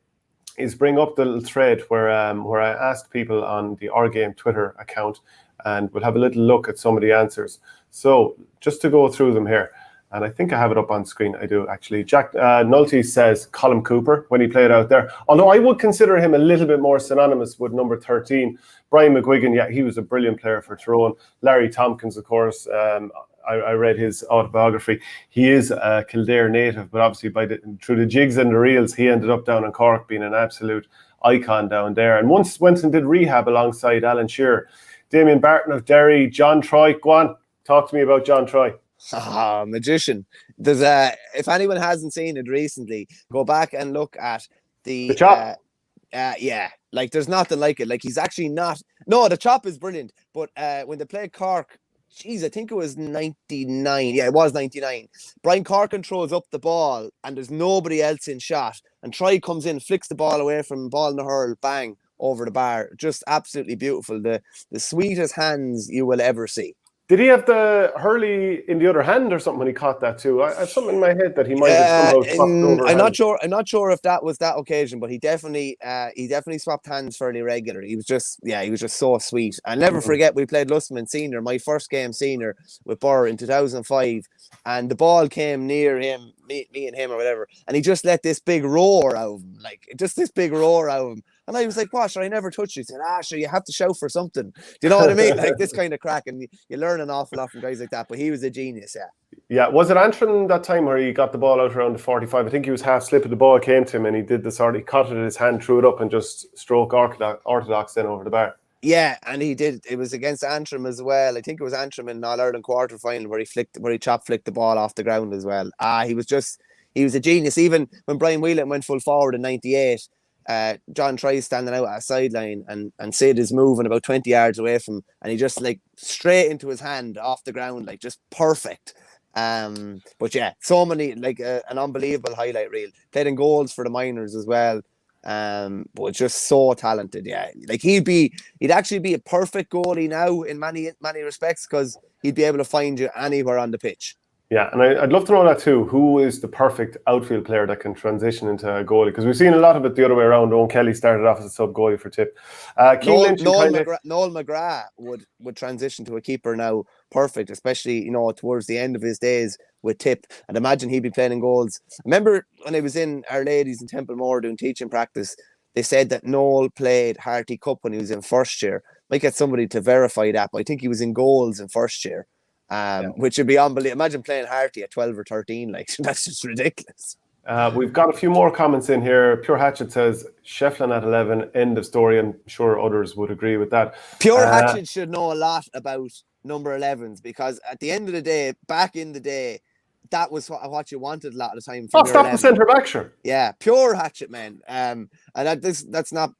is bring up the little thread where I asked people on the OurGame Twitter account, and we'll have a little look at some of the answers. So just to go through them here. And I think I have it up on screen. I do, actually. Jack Nulty says Colin Cooper when he played out there. Although I would consider him a little bit more synonymous with number 13. Brian Mcguigan, yeah, he was a brilliant player for Tyrone. Larry Tompkins, of course, I read his autobiography. He is a Kildare native, but obviously through the jigs and the reels, he ended up down in Cork being an absolute icon down there. And once went and did rehab alongside Alan Shearer. Damien Barton of Derry, John Troy. Go on, talk to me about John Troy. Magician. There's if anyone hasn't seen it recently, go back and look at the chop. Yeah, like there's nothing like it. Like he's actually not. No, the chop is brilliant. But when they played Cork, geez, I think it was 99. Yeah, it was 99. Brian Corkin throws up the ball and there's nobody else in shot. And Troy comes in, flicks the ball away from ball in the hurl, bang, over the bar. Just absolutely beautiful. The sweetest hands you will ever see. Did he have the hurley in the other hand or something when he caught that too? I have something in my head that he might have somehow swapped over. I'm not sure if that was that occasion, but he definitely swapped hands fairly regular. He was just so sweet. I'll never forget we played Lustman Senior, my first game senior with Bonnar in 2005, and the ball came near him, me and him or whatever, and he just let this big roar out of him, And I was like, "What? Sure, I never touched you." He said, sure, you have to shout for something. Do you know what I mean? Like this kind of crack, and you learn an awful lot from guys like that. But he was a genius, yeah. Yeah, was it Antrim that time where he got the ball out around the 45? I think he was half slipping. The ball came to him, and he did he caught it in his hand, threw it up, and just stroke orthodox then over the bar. Yeah, and he did. It was against Antrim as well. I think it was Antrim in All-Ireland quarter final where he chop flicked the ball off the ground as well. He was a genius. Even when Brian Whelan went full forward in '98. John Troy standing out at a sideline and Sid is moving about 20 yards away from him, and he just like straight into his hand off the ground, like just perfect. But yeah, so many, like an unbelievable highlight reel. Played in goals for the minors as well. But just so talented. Yeah, like he'd actually be a perfect goalie now in many respects because he'd be able to find you anywhere on the pitch. Yeah, and I'd love to know that too. Who is the perfect outfield player that can transition into a goalie? Because we've seen a lot of it the other way around. Owen Kelly started off as a sub goalie for Tipp. Noel McGrath would transition to a keeper now, perfect, especially towards the end of his days with Tipp. And imagine he'd be playing in goals. I remember when I was in Our Ladies in Templemore doing teaching practice, they said that Noel played Harty Cup when he was in first year. Might get somebody to verify that, but I think he was in goals in first year. Which would be unbelievable. Imagine playing Harty at 12 or 13, like that's just ridiculous. We've got a few more comments in here. Pure Hatchet says Sheffield at 11, end of story. I'm sure others would agree with that. Pure Hatchet should know a lot about number 11s because at the end of the day, back in the day, that was what you wanted a lot of the time from Oh, your stop the 11. centre back, sure. Yeah, pure hatchet man. And that's not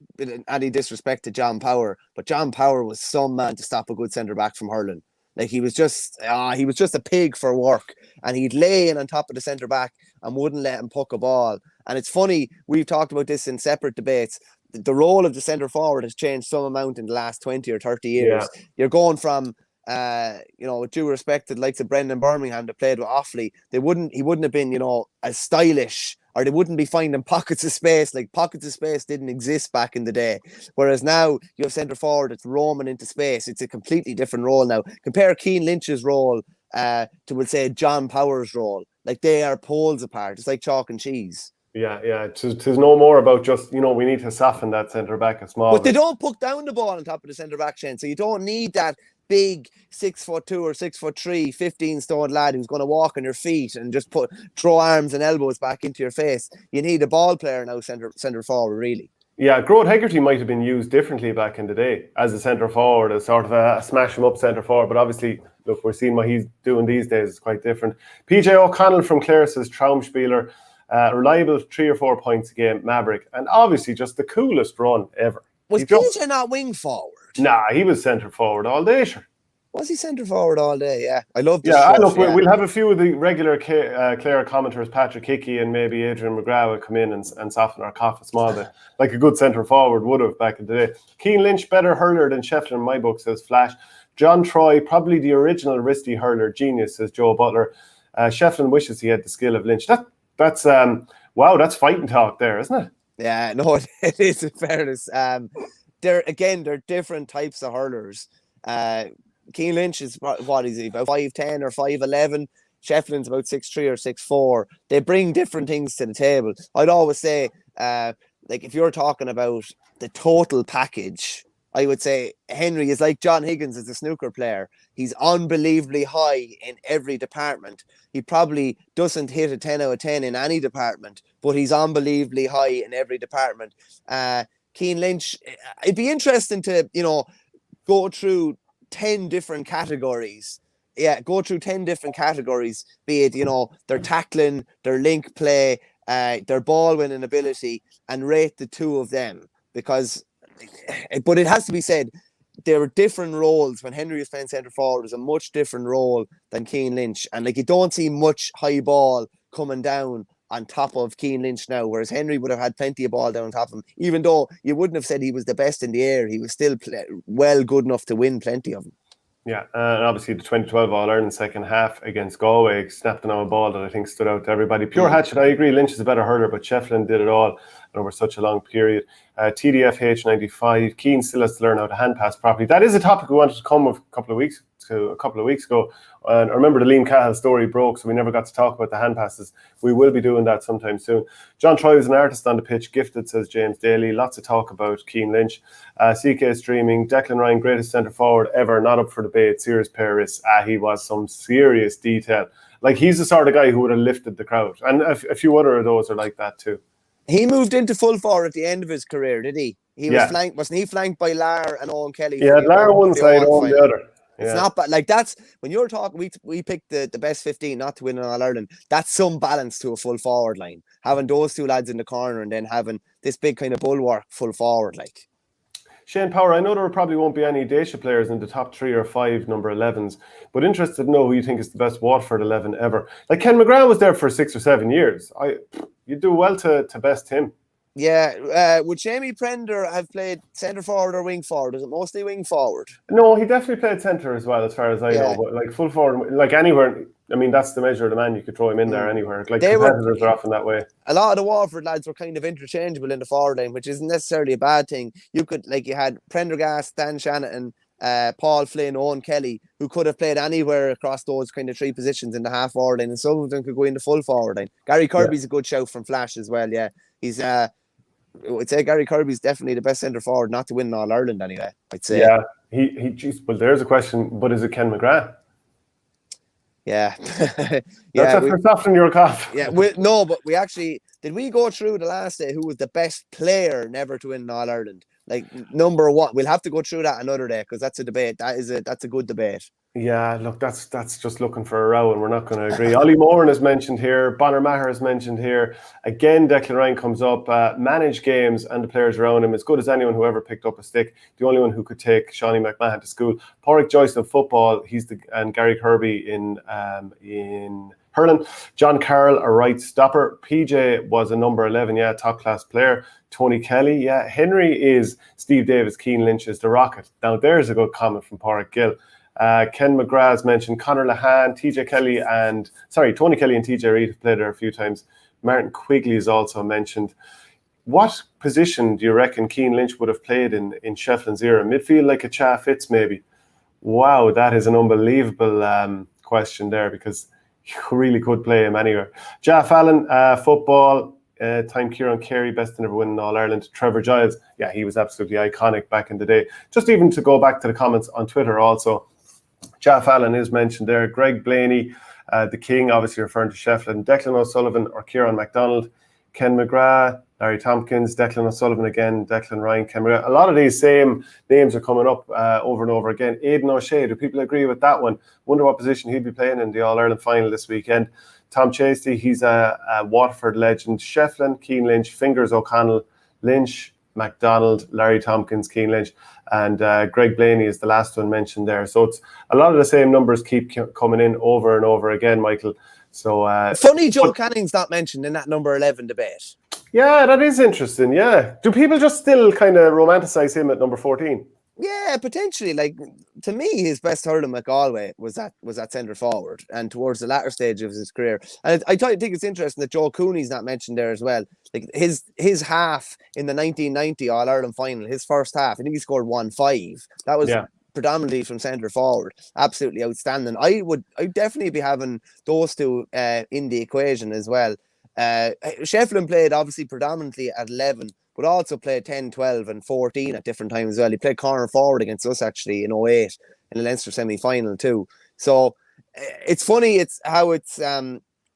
any disrespect to John Power, but John Power was some man to stop a good centre back from hurling. Like he was just a pig for work, and he'd lay in on top of the centre back and wouldn't let him puck a ball. And it's funny, we've talked about this in separate debates. The role of the centre forward has changed some amount in the last 20 or 30 years. Yeah. You're going from with due respect to the likes of Brendan Birmingham that played with Offaly, he wouldn't have been, as stylish, or they wouldn't be finding pockets of space. Like, pockets of space didn't exist back in the day. Whereas now you have centre forward that's roaming into space. It's a completely different role now. Compare Cian Lynch's role to, we'll say, John Power's role. Like, they are poles apart. It's like chalk and cheese. Yeah. It's no more about just, we need to soften that centre back a small bit. But they don't puck down the ball on top of the centre back, Shane. So you don't need that big 6'2" or 6'3", 15-stone lad who's going to walk on your feet and just throw arms and elbows back into your face. You need a ball player now, centre forward, really. Yeah, Grode Hegarty might have been used differently back in the day as a centre forward, as sort of a smash him up centre forward. But obviously, look, we're seeing what he's doing these days. It's quite different. PJ O'Connell from Clare says Traumspieler, reliable 3 or 4 points a game, Maverick, and obviously just the coolest run ever. Was PJ not wing forward? Nah, he was centre forward all day, sure. Was he centre forward all day? Yeah, I love this. Yeah, look, we'll have a few of the regular Clare commenters, Patrick Hickey and maybe Adrian McGrath, will come in and soften our cough a small bit, like a good centre forward would have back in the day. Cian Lynch, better hurler than Sheffield in my book, says Flash. John Troy, probably the original wristy hurler, genius, says Joe Butler. Sheffield wishes he had the skill of Lynch. That's that's fighting talk there, isn't it? Yeah, no, it is, in fairness. They're different types of hurlers. Cian Lynch is, what is he, about 5'10" or 5'11"? Shefflin's about 6'3" or 6'4". They bring different things to the table. I'd always say, if you're talking about the total package, I would say Henry is like John Higgins as a snooker player. He's unbelievably high in every department. He probably doesn't hit a 10 out of 10 in any department, but he's unbelievably high in every department. Cian Lynch, it'd be interesting to, go through 10 different categories. Yeah, go through 10 different categories, be it, their tackling, their link play, their ball winning ability, and rate the two of them. But it has to be said, there were different roles. When Henry was playing centre forward, it was a much different role than Cian Lynch. And you don't see much high ball coming down on top of Cian Lynch now, whereas Henry would have had plenty of ball down on top of him. Even though you wouldn't have said he was the best in the air, he was still good enough to win plenty of them. Yeah, and obviously the 2012 All-Ireland second half against Galway snapped on a ball that I think stood out to everybody. Pure hatchet, I agree, Lynch is a better hurler, but Sheffield did it all over such a long period. TDFH 95, Keane still has to learn how to hand pass properly. That is a topic we wanted to come with a couple of weeks ago. And I remember the Liam Cahill story broke, so we never got to talk about the hand passes. We will be doing that sometime soon. John Troy is an artist on the pitch, gifted, says James Daly. Lots of talk about Cian Lynch. CK streaming, Declan Ryan, greatest centre forward ever, not up for debate. Serious Paris, he was some serious detail. Like, he's the sort of guy who would have lifted the crowd. And a few other of those are like that too. He moved into full forward at the end of his career, did he? He was flanked, wasn't he flanked by Lar and Owen Kelly? Yeah, Lar one side, Owen the other. It's not bad. Like, that's when you're talking, we picked the best 15 not to win in All-Ireland. That's some balance to a full forward line. Having those two lads in the corner and then having this big kind of bulwark full forward, like. Shane Power, I know there probably won't be any Dacia players in the top 3 or 5 number 11s, but interested to know who you think is the best Watford 11 ever. Like, Ken McGrath was there for 6 or 7 years. You'd do well to best him. Yeah, would Jamie Prender have played centre forward or wing forward? Is it mostly wing forward? No, he definitely played centre as well, as far as I know. But like full forward, like anywhere, I mean, that's the measure of the man. You could throw him in there anywhere. Like, competitors are often that way. A lot of the Watford lads were kind of interchangeable in the forward line, which isn't necessarily a bad thing. You had Prendergast, Dan Shanahan, Paul Flynn, Owen Kelly, who could have played anywhere across those kind of 3 positions in the half forward line, and some of them could go into full forward line. Gary Kirby's a good shout from Flash as well. Yeah, he's I'd say Gary Kirby's definitely the best centre forward not to win All Ireland anyway. I'd say. Yeah, well, there's a question, but is it Ken McGrath? Yeah, That's for softening your cough. Yeah, but we actually did we go through the last day who was the best player never to win All Ireland? Like, number one, we'll have to go through that another day because that's a debate. That's a good debate. Yeah, look, that's just looking for a row, and we're not going to agree. Ollie Moran is mentioned here. Bonnar Maher is mentioned here. Again, Declan Ryan comes up. Manage games and the players around him. As good as anyone who ever picked up a stick. The only one who could take Shawnee McMahon to school. Porrick Joyce in football. And Gary Kirby in hurling. John Carroll, a right stopper. PJ was a number 11, yeah, top class player. Tony Kelly, yeah. Henry is Steve Davis. Keane Lynch is the Rocket. Now, there's a good comment from Porrick Gill. Ken McGrath's mentioned Conor Lahan, Tony Kelly and TJ Reid have played there a few times. Martin Quigley is also mentioned. What position do you reckon Keane Lynch would have played in Shefflin's era? Midfield like a Cha Fitz, maybe? Wow, that is an unbelievable question there, because you really could play him anywhere. Jaff Allen, football. Time Kieran Carey, best to never win in All-Ireland. Trevor Giles, yeah, he was absolutely iconic back in the day. Just even to go back to the comments on Twitter also, Jaff Allen is mentioned there. Greg Blaney, the King, obviously referring to Sheffield. Declan O'Sullivan or Kieran MacDonald. Ken McGrath, Larry Tompkins, Declan O'Sullivan again, Declan Ryan, Ken McGrath. A lot of these same names are coming up over and over again. Aidan O'Shea, do people agree with that one? Wonder what position he'd be playing in the All-Ireland final this weekend. Tom Chasty, he's a Watford legend. Shefflin, Keane Lynch, Fingers O'Connell, Lynch, MacDonald, Larry Tompkins, Keane Lynch, and Greg Blaney is the last one mentioned there. So it's a lot of the same numbers keep coming in over and over again, Michael. So funny Joe Canning's not mentioned in that number 11 debate. Yeah, that is interesting. Yeah. Do people just still kind of romanticize him at number 14? Yeah, potentially. Like, to me, his best hurling at Galway was at centre forward, and towards the latter stage of his career. And I think it's interesting that Joe Cooney's not mentioned there as well. Like his half in the 1990 All Ireland final, his first half, I think he scored 1-5. That was predominantly from centre forward. Absolutely outstanding. I'd definitely be having those two in the equation as well. Sheffield played obviously predominantly at 11, but also played 10, 12 and 14 at different times as well. He played corner forward against us actually in 08 in the Leinster semi-final too. So it's funny how it's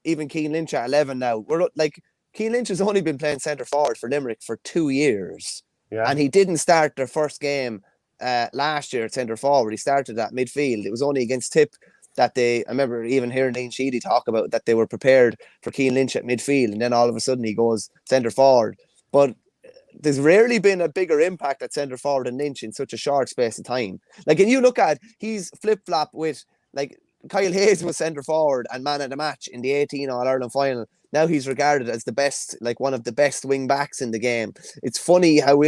even Keane Lynch at 11 now. We're like, Keane Lynch has only been playing centre forward for Limerick for 2 years. Yeah. And he didn't start their first game last year at centre forward. He started at midfield. It was only against Tipp that I remember even hearing Ian Sheedy talk about that they were prepared for Keane Lynch at midfield, and then all of a sudden he goes centre forward. But there's rarely been a bigger impact at centre forward than Lynch in such a short space of time. Like, and you look at, he's flip-flop with, like, Kyle Hayes was centre forward and man of the match in the 18 All-Ireland final. Now he's regarded as the best, like one of the best wing backs in the game. It's funny how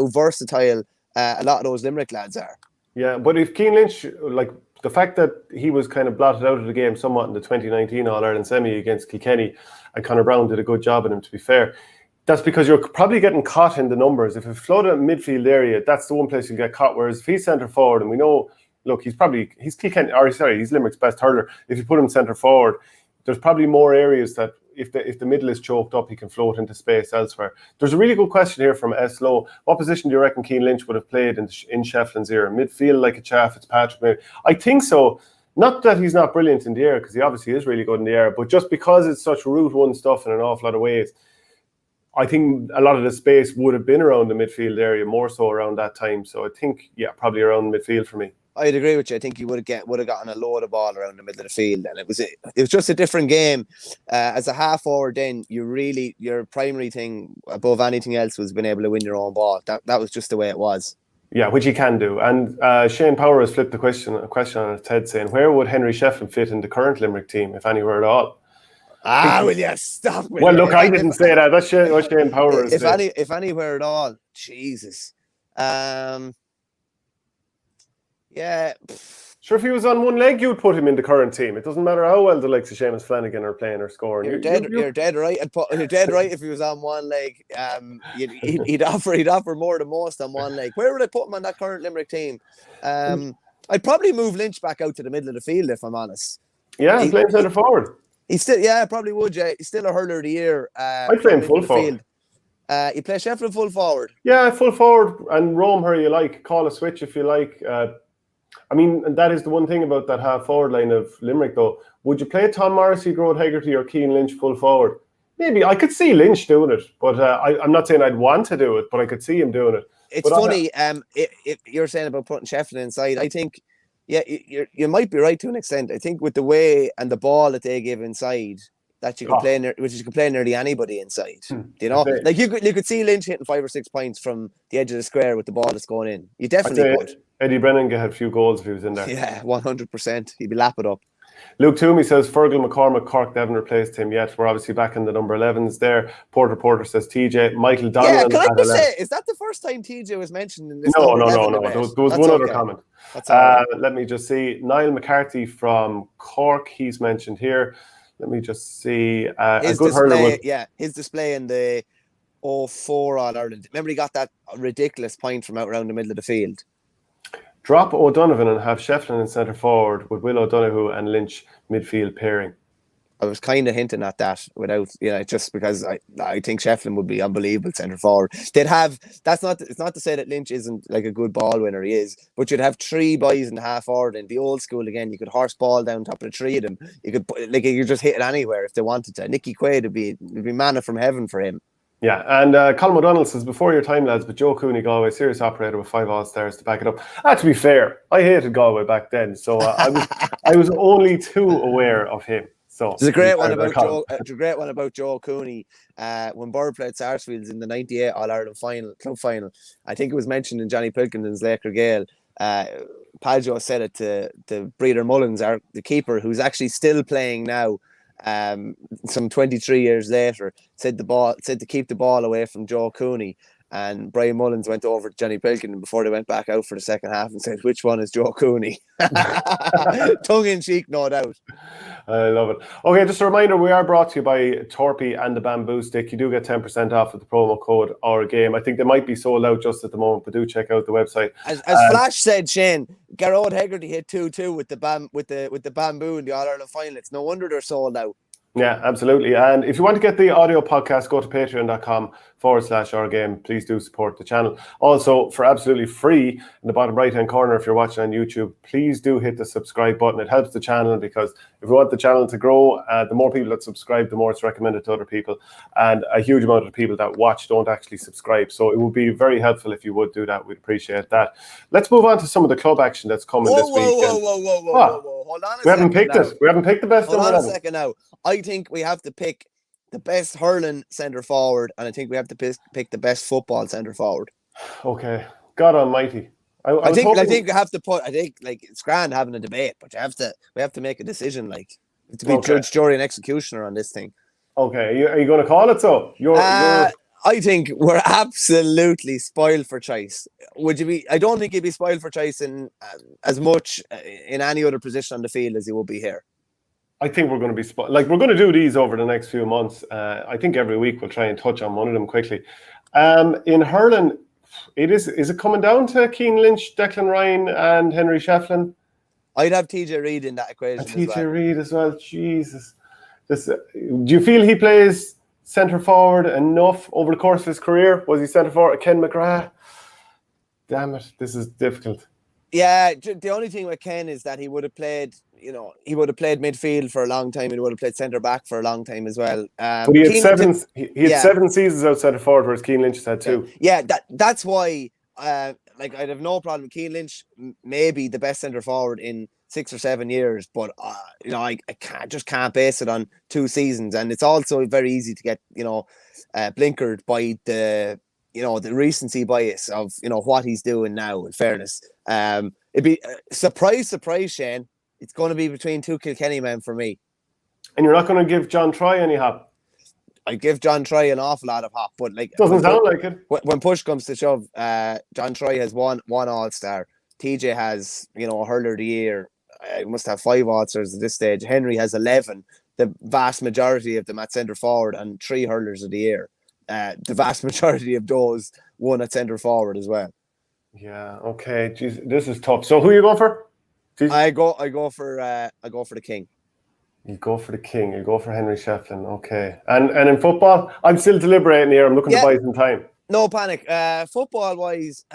versatile a lot of those Limerick lads are. Yeah, but if Keane Lynch, like, the fact that he was kind of blotted out of the game somewhat in the 2019 All-Ireland semi against Kilkenny, and Conor Brown did a good job in him, to be fair, that's because you're probably getting caught in the numbers. If you float in the midfield area, that's the one place you get caught. Whereas if he's centre forward, and we know, look, he's Limerick's best hurler. If you put him centre forward, there's probably more areas that if the middle is choked up, he can float into space elsewhere. There's a really good question here from S. Lowe. What position do you reckon Keane Lynch would have played in Shefflin's era? Midfield like a Cha Fitzpatrick, maybe? I think so. Not that he's not brilliant in the air, because he obviously is really good in the air, but just because it's such Route 1 stuff in an awful lot of ways, I think a lot of the space would have been around the midfield area, more so around that time. So I think, yeah, probably around midfield for me. I'd agree with you. I think you would have gotten a load of ball around the middle of the field, and it was just a different game. As a half forward, then your primary thing above anything else was being able to win your own ball. That was just the way it was. Yeah, which he can do. And Shane Power has flipped a question on its head, saying, where would Henry Shefflin fit in the current Limerick team, if anywhere at all? Will you stop? Well, look, I didn't say that. That's what Shane Power is saying. If anywhere at all, Jesus. Yeah. Sure, if he was on one leg, you'd put him in the current team. It doesn't matter how well the likes of Seamus Flanagan are playing or scoring. You're dead right. You're dead right. If he was on one leg, he'd offer more than most on one leg. Where would I put him on that current Limerick team? I'd probably move Lynch back out to the middle of the field, if I'm honest. Yeah, play him centre forward. He still, I probably would. Yeah, he's still a hurler of the year. I'd play him full forward. You play Sheffield full forward. Yeah, full forward and roam where you like. Call a switch if you like. I mean, and that is the one thing about that half forward line of Limerick, though. Would you play Tom Morrissey, Grode Hegarty, or Keane Lynch full forward? Maybe. I could see Lynch doing it, but I'm not saying I'd want to do it, but I could see him doing it. It's funny. If you're saying about putting Sheffield inside, I think Yeah, you might be right to an extent. I think with the way and the ball that they give inside, that you can play which you can play nearly anybody inside. You know, like you could see Lynch hitting 5 or 6 points from the edge of the square with the ball that's going in. You definitely could. Eddie Brennan had a few goals if he was in there. Yeah, 100%. He'd be lapping up. Luke Toomey says Fergal, McCormick, Cork, they haven't replaced him yet. We're obviously back in the number 11s there. Porter says TJ. Michael Donnellan. Yeah, can I just say, is that the first time TJ was mentioned in this? No. There was one other comment. Let me just see. Niall McCarthy from Cork, he's mentioned here. Let me just see. His display, his display in the 04 All-Ireland. Remember he got that ridiculous point from out around the middle of the field. Drop O'Donovan and have Sheffield in centre forward with Will O'Donoghue and Lynch midfield pairing. I was kind of hinting at that without, just because I think Sheffield would be unbelievable centre forward. They'd have, it's not to say that Lynch isn't like a good ball winner, he is, but you'd have 3 boys in the half forward in the old school again. You could horse ball down top of the 3 of them. You could just hit it anywhere if they wanted to. Nicky Quaid would be manna from heaven for him. Yeah, and Colin O'Donnell says, before your time, lads, but Joe Cooney, Galway, serious operator with 5 All-Stars to back it up. To be fair, I hated Galway back then, so I was only too aware of him. So there's a great one about Joe. A great one about Joe Cooney when Burr played Sarsfields in the '98 All-Ireland club final. I think it was mentioned in Johnny Pilkington's Laker Gale. Padjo said it to Breeder Mullins, the keeper, who's actually still playing now. Some 23 years later, said to keep the ball away from Joe Cooney, and Brian Mullins went over to Johnny Pilkington before they went back out for the second half and said, which one is Joe Cooney? Tongue in cheek, no doubt. I love it. Okay, just a reminder, we are brought to you by Torpy and the Bamboo Stick. You do get 10% off with the promo code OurGame. I think they might be sold out just at the moment, but do check out the website. As Flash said, Shane, Garrod Hegarty hit 2-2 with the Bamboo in the All-Ireland final. It's no wonder they're sold out. Yeah, absolutely. And if you want to get the audio podcast, go to patreon.com/OurGame. Please do support the channel. Also, for absolutely free, in the bottom right-hand corner, if you're watching on YouTube, please do hit the subscribe button. It helps the channel, because if we want the channel to grow, the more people that subscribe, the more it's recommended to other people. And a huge amount of people that watch don't actually subscribe. So it would be very helpful if you would do that. We'd appreciate that. Let's move on to some of the club action that's coming this weekend. Whoa. Hold on a second. We haven't picked it. We haven't picked the best. Hold on a second now. I think we have to pick the best hurling centre forward, and I think we have to pick the best football centre forward. Okay, God Almighty! I think you have to put. I think it's grand having a debate, but we have to make a decision. To be judge, jury, and executioner on this thing. Okay, are you going to call it so? I think we're absolutely spoiled for choice. Would you be? I don't think you'd be spoiled for choice in as much in any other position on the field as you will be here. I think we're going to be spoiled. We're going to do these over the next few months. I think every week we'll try and touch on one of them quickly. In hurling, is it coming down to Cian Lynch, Declan Ryan, and Henry Shefflin? I'd have TJ Reid in that equation. TJ Reid as well. Jesus, do you feel he plays centre forward enough over the course of his career? Was he centre forward? Ken McGrath? Damn it, this is difficult. Yeah, the only thing with Ken is that he would have played. He would have played midfield for a long time. He would have played centre back for a long time as well. But he had 7 seasons out centre forward, whereas Cian Lynch has had 2. Yeah, that's why. I'd have no problem. Cian Lynch may be the best centre forward in 6 or 7 years, but I can't base it on 2 seasons, and it's also very easy to get blinkered by the recency bias of what he's doing now. In fairness, it'd be surprise, Shane. It's going to be between 2 Kilkenny men for me. And you're not going to give John Troy any hop? I give John Troy an awful lot of hop, but doesn't sound like it. When push comes to shove, John Troy has one All-Star. TJ has a hurler of the year. I must have 5 All-Stars at this stage. Henry has 11. The vast majority of them at centre forward, and 3 hurlers of the year. The vast majority of those won at centre forward as well. Yeah. Okay. Jeez, this is tough. So who are you going for? Jeez. I go for the King. You go for the King. You go for Henry Shefflin. Okay. And in football, I'm still deliberating here. I'm looking to buy some time. No panic. Football wise,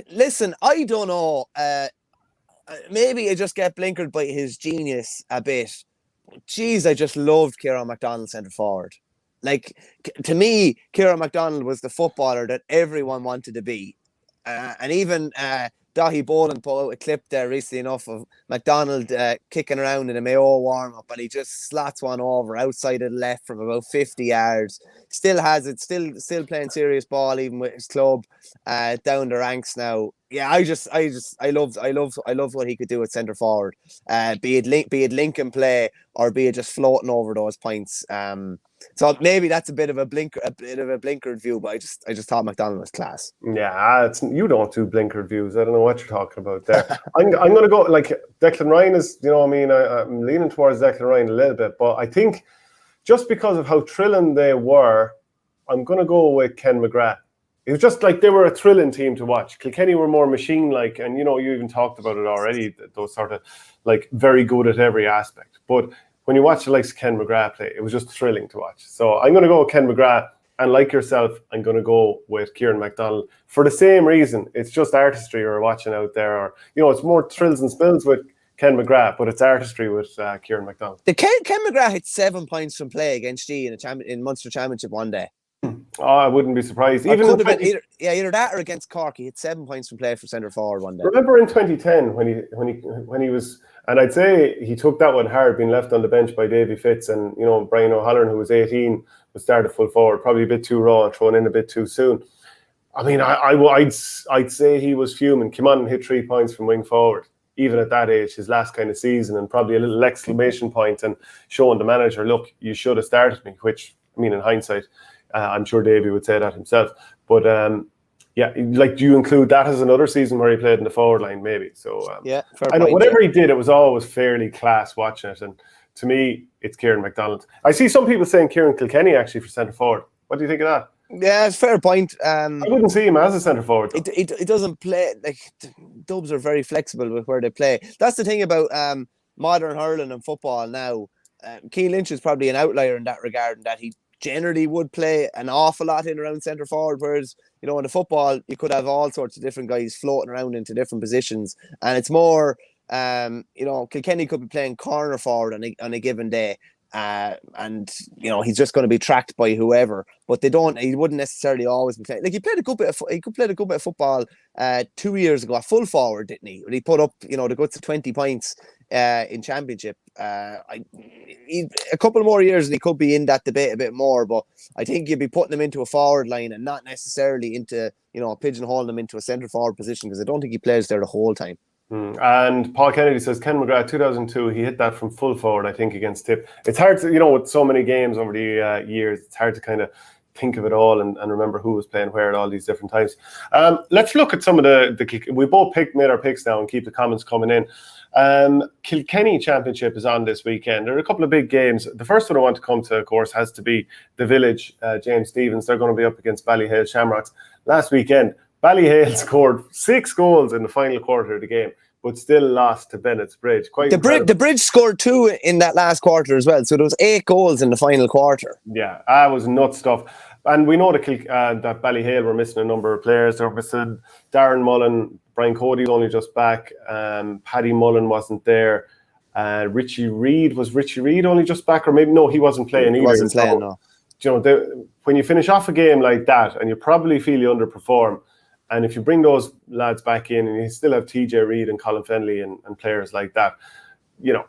listen, I don't know. Maybe I just get blinkered by his genius a bit. Jeez, I just loved Kieran MacDonald centre forward. To me, Kieran MacDonald was the footballer that everyone wanted to be. And even Dahi Boland put out a clip there recently enough of McDonald kicking around in a Mayo warm-up, and he just slots one over outside of the left from about 50 yards. Still has it, still playing serious ball even with his club down the ranks now. Yeah, I love what he could do at centre forward. Be it link and play, or be it just floating over those points. So maybe that's a bit of a blinkered view, but I just thought McDonald was class. Yeah, you don't do blinkered views. I don't know what you're talking about there. I'm going to go, like, Declan Ryan is, you know what I mean? I'm leaning towards Declan Ryan a little bit, but I think just because of how thrilling they were, I'm going to go with Ken McGrath. It was just like they were a thrilling team to watch. Kilkenny were more machine-like, and, you know, you even talked about it already, those sort of, like, very good at every aspect. But when you watch the likes of Ken McGrath play, it was just thrilling to watch. So I'm going to go with Ken McGrath, and like yourself, I'm going to go with Kieran MacDonald for the same reason. It's just artistry we're watching out there, or, you know, it's more thrills and spills with Ken McGrath, but it's artistry with Kieran MacDonald. The Ken McGrath hit 7 points from play against G in Munster Championship one day. Oh, I wouldn't be surprised. Even could have been either that or against Cork. He hit 7 points from play for centre forward one day. Remember in 2010 when he was, and I'd say he took that one hard, being left on the bench by Davy Fitz, and, you know, Brian O'Halloran, who was 18, was started full forward, probably a bit too raw and thrown in a bit too soon. I mean, I'd say he was fuming. Came on and hit 3 points from wing forward, even at that age, his last kind of season, and probably a little exclamation point and showing the manager, look, you should have started me, which, I mean, in hindsight, I'm sure Davey would say that himself. But yeah, like, do you include that as another season where he played in the forward line? Maybe. So yeah, I know whatever he did, it was always fairly class watching it. And to me, it's Kieran MacDonald. I see some people saying Kieran Kilkenny actually for centre forward. What do you think of that? Yeah, it's a fair point. I wouldn't see him as a centre forward. It doesn't play, like, Dubs are very flexible with where they play. That's the thing about modern hurling and football now. Keane Lynch is probably an outlier in that regard, in that he generally would play an awful lot in around centre forward, whereas, you know, in the football you could have all sorts of different guys floating around into different positions, and it's more you know, Kilkenny could be playing corner forward on a given day, and, you know, he's just going to be tracked by whoever, but he wouldn't necessarily always be playing. Like, he played a good bit of football 2 years ago at full forward, didn't he? He put up, you know, the guts of 20 points in Championship. A couple more years and he could be in that debate a bit more, but I think you'd be putting him into a forward line and not necessarily into, you know, pigeonholing him into a centre forward position, because I don't think he plays there the whole time. And Paul Kennedy says Ken McGrath 2002, he hit that from full forward, I think, against Tipp. It's hard to, you know, with so many games over the years, it's hard to kind of think of it all and remember who was playing where at all these different times. Let's look at some of the we both made our picks now and keep the comments coming in. Kilkenny Championship is on this weekend. There are a couple of big games. The first one I want to come to, of course, has to be the Village, James Stephens. They're going to be up against Ballyhale Shamrocks. Last weekend, Ballyhale scored 6 goals in the final quarter of the game, but still lost to Bennett's Bridge. The Bridge scored 2 in that last quarter as well, so there was 8 goals in the final quarter. Yeah, that was nuts stuff. And we know that Ballyhale were missing a number of players. They were missing Darren Mullen, Brian Cody's only just back. Paddy Mullen wasn't there. Richie Reid only just back, or maybe no, he wasn't playing either. He wasn't playing, no. You know, when you finish off a game like that, and you probably feel you underperform, and if you bring those lads back in, and you still have TJ Reid and Colin Fennelly and players like that, you know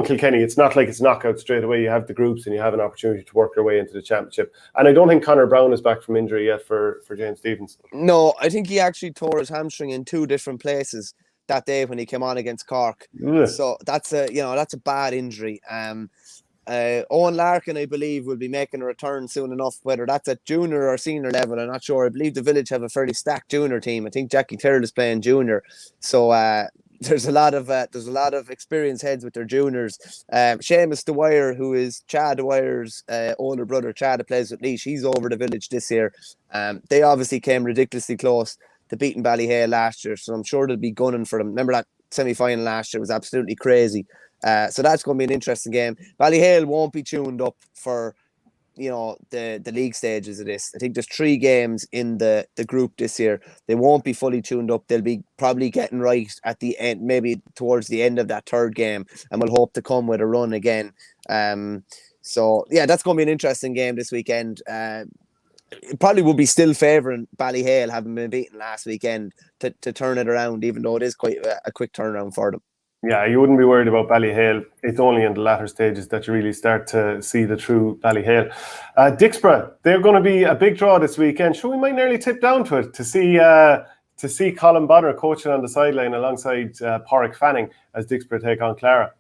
Kilkenny, it's not like it's knockout straight away. You have the groups and you have an opportunity to work your way into the championship. And I don't think Conor Brown is back from injury yet for James Stephens. No, I think he actually tore his hamstring in 2 different places that day when he came on against Cork. Ugh. So that's a bad injury. Owen Larkin, I believe, will be making a return soon enough. Whether that's at junior or senior level, I'm not sure. I believe the Village have a fairly stacked junior team. I think Jackie Tyrrell is playing junior, so there's a lot of experienced heads with their juniors. Seamus Dwyer, who is Chad Dwyer's older brother, Chad, that plays with Laois, he's over the Village this year. They obviously came ridiculously close to beating Ballyhale last year, so I'm sure they'll be gunning for them. Remember that semi-final last year was absolutely crazy. So that's going to be an interesting game. Ballyhale won't be tuned up for, you know, the league stages of this. I think there's 3 games in the group this year. They won't be fully tuned up. They'll be probably getting right at the end, maybe towards the end of that 3rd game, and we'll hope to come with a run again. So yeah, that's going to be an interesting game this weekend. it probably would be still favouring Ballyhale, having been beaten last weekend, to turn it around, even though it is quite a quick turnaround for them. Yeah, you wouldn't be worried about Ballyhale. It's only in the latter stages that you really start to see the true Ballyhale. Dixborough, they're going to be a big draw this weekend. Sure, we might nearly tip down to it to see Colin Bonnar coaching on the sideline alongside Pádraig Fanning as Dixborough take on Clara.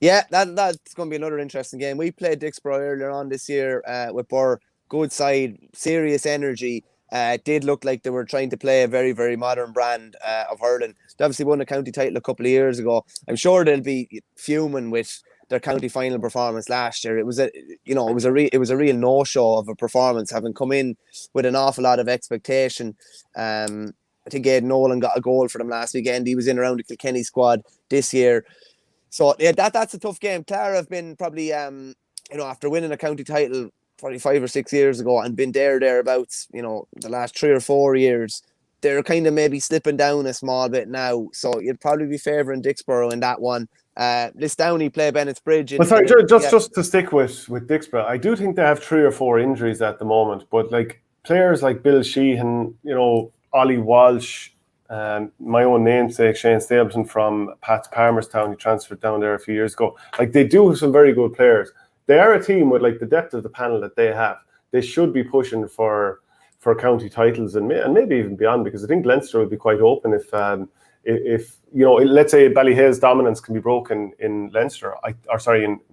Yeah, that's going to be another interesting game. We played Dixborough earlier on this year with Burr. Good side, serious energy. It did look like they were trying to play a very, very modern brand of hurling. They obviously won a county title a couple of years ago. I'm sure they'll be fuming with their county final performance last year. It was a real no-show of a performance, having come in with an awful lot of expectation. I think Ed Nolan got a goal for them last weekend. He was in around the Kilkenny squad this year. So yeah, that's a tough game. Clara have been probably after winning a county title probably 5 or 6 years ago and been thereabouts, the last 3 or 4 years, they're kind of maybe slipping down a small bit now. So you'd probably be favouring Dixborough in that one. Lisdowney play Bennett's Bridge. Just to stick with Dixborough, I do think they have 3 or 4 injuries at the moment, but like players like Bill Sheehan, Ollie Walsh, my own namesake Shane Stapleton from Pat's Palmerstown, he transferred down there a few years ago. Like they do have some very good players. They are a team with like the depth of the panel that they have. They should be pushing for county titles and maybe even beyond, because I think Leinster would be quite open if let's say Ballyhale's dominance can be broken in Leinster,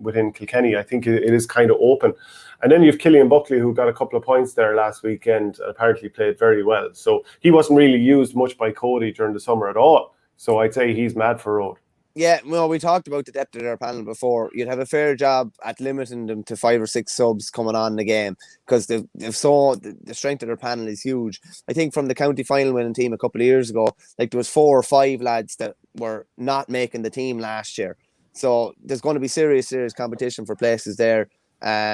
within Kilkenny. I think it is kind of open. And then you have Killian Buckley, who got a couple of points there last weekend and apparently played very well. So he wasn't really used much by Cody during the summer at all. So I'd say he's mad for road. Yeah, well, we talked about the depth of their panel before. You'd have a fair job at limiting them to 5 or 6 subs coming on in the game, because the strength of their panel is huge. I think from the county final winning team a couple of years ago, like there was 4 or 5 lads that were not making the team last year. So there's going to be serious competition for places there.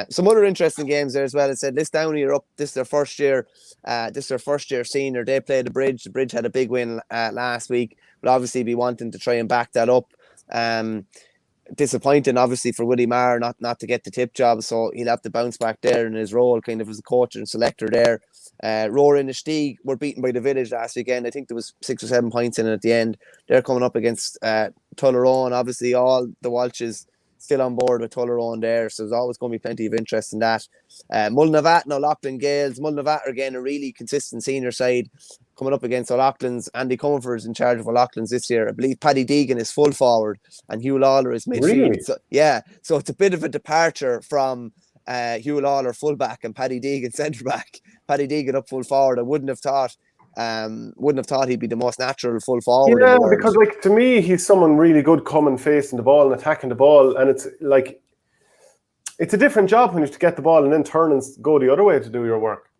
Some other interesting games there as well. I said Lisdowney are up. This is their first year. This is their first year senior. They played the Bridge. The Bridge had a big win last week. Will obviously be wanting to try and back that up. Disappointing, obviously, for Willie Maher not to get the Tipp job, so he'll have to bounce back there in his role, kind of as a coach and selector there. Roar in the Stieg were beaten by the Village last weekend. I think there was 6 or 7 points in it at the end. They're coming up against Tullerone. Obviously, all the Walshes still on board with Tullerone there, so there's always going to be plenty of interest in that. Mullinavat and O'Loughlin Gales. Mullinavat are again a really consistent senior side coming up against O'Loughlin's. Andy Comerford is in charge of O'Loughlin's this year. I believe Paddy Deegan is full forward and Hugh Lawler is midfield. Really? So it's a bit of a departure from Hugh Lawler fullback and Paddy Deegan centre back. Paddy Deegan up full forward. I wouldn't have thought he'd be the most natural full forward. Yeah, because like to me, he's someone really good coming, facing the ball and attacking the ball, and it's like it's a different job when you have to get the ball and then turn and go the other way to do your work.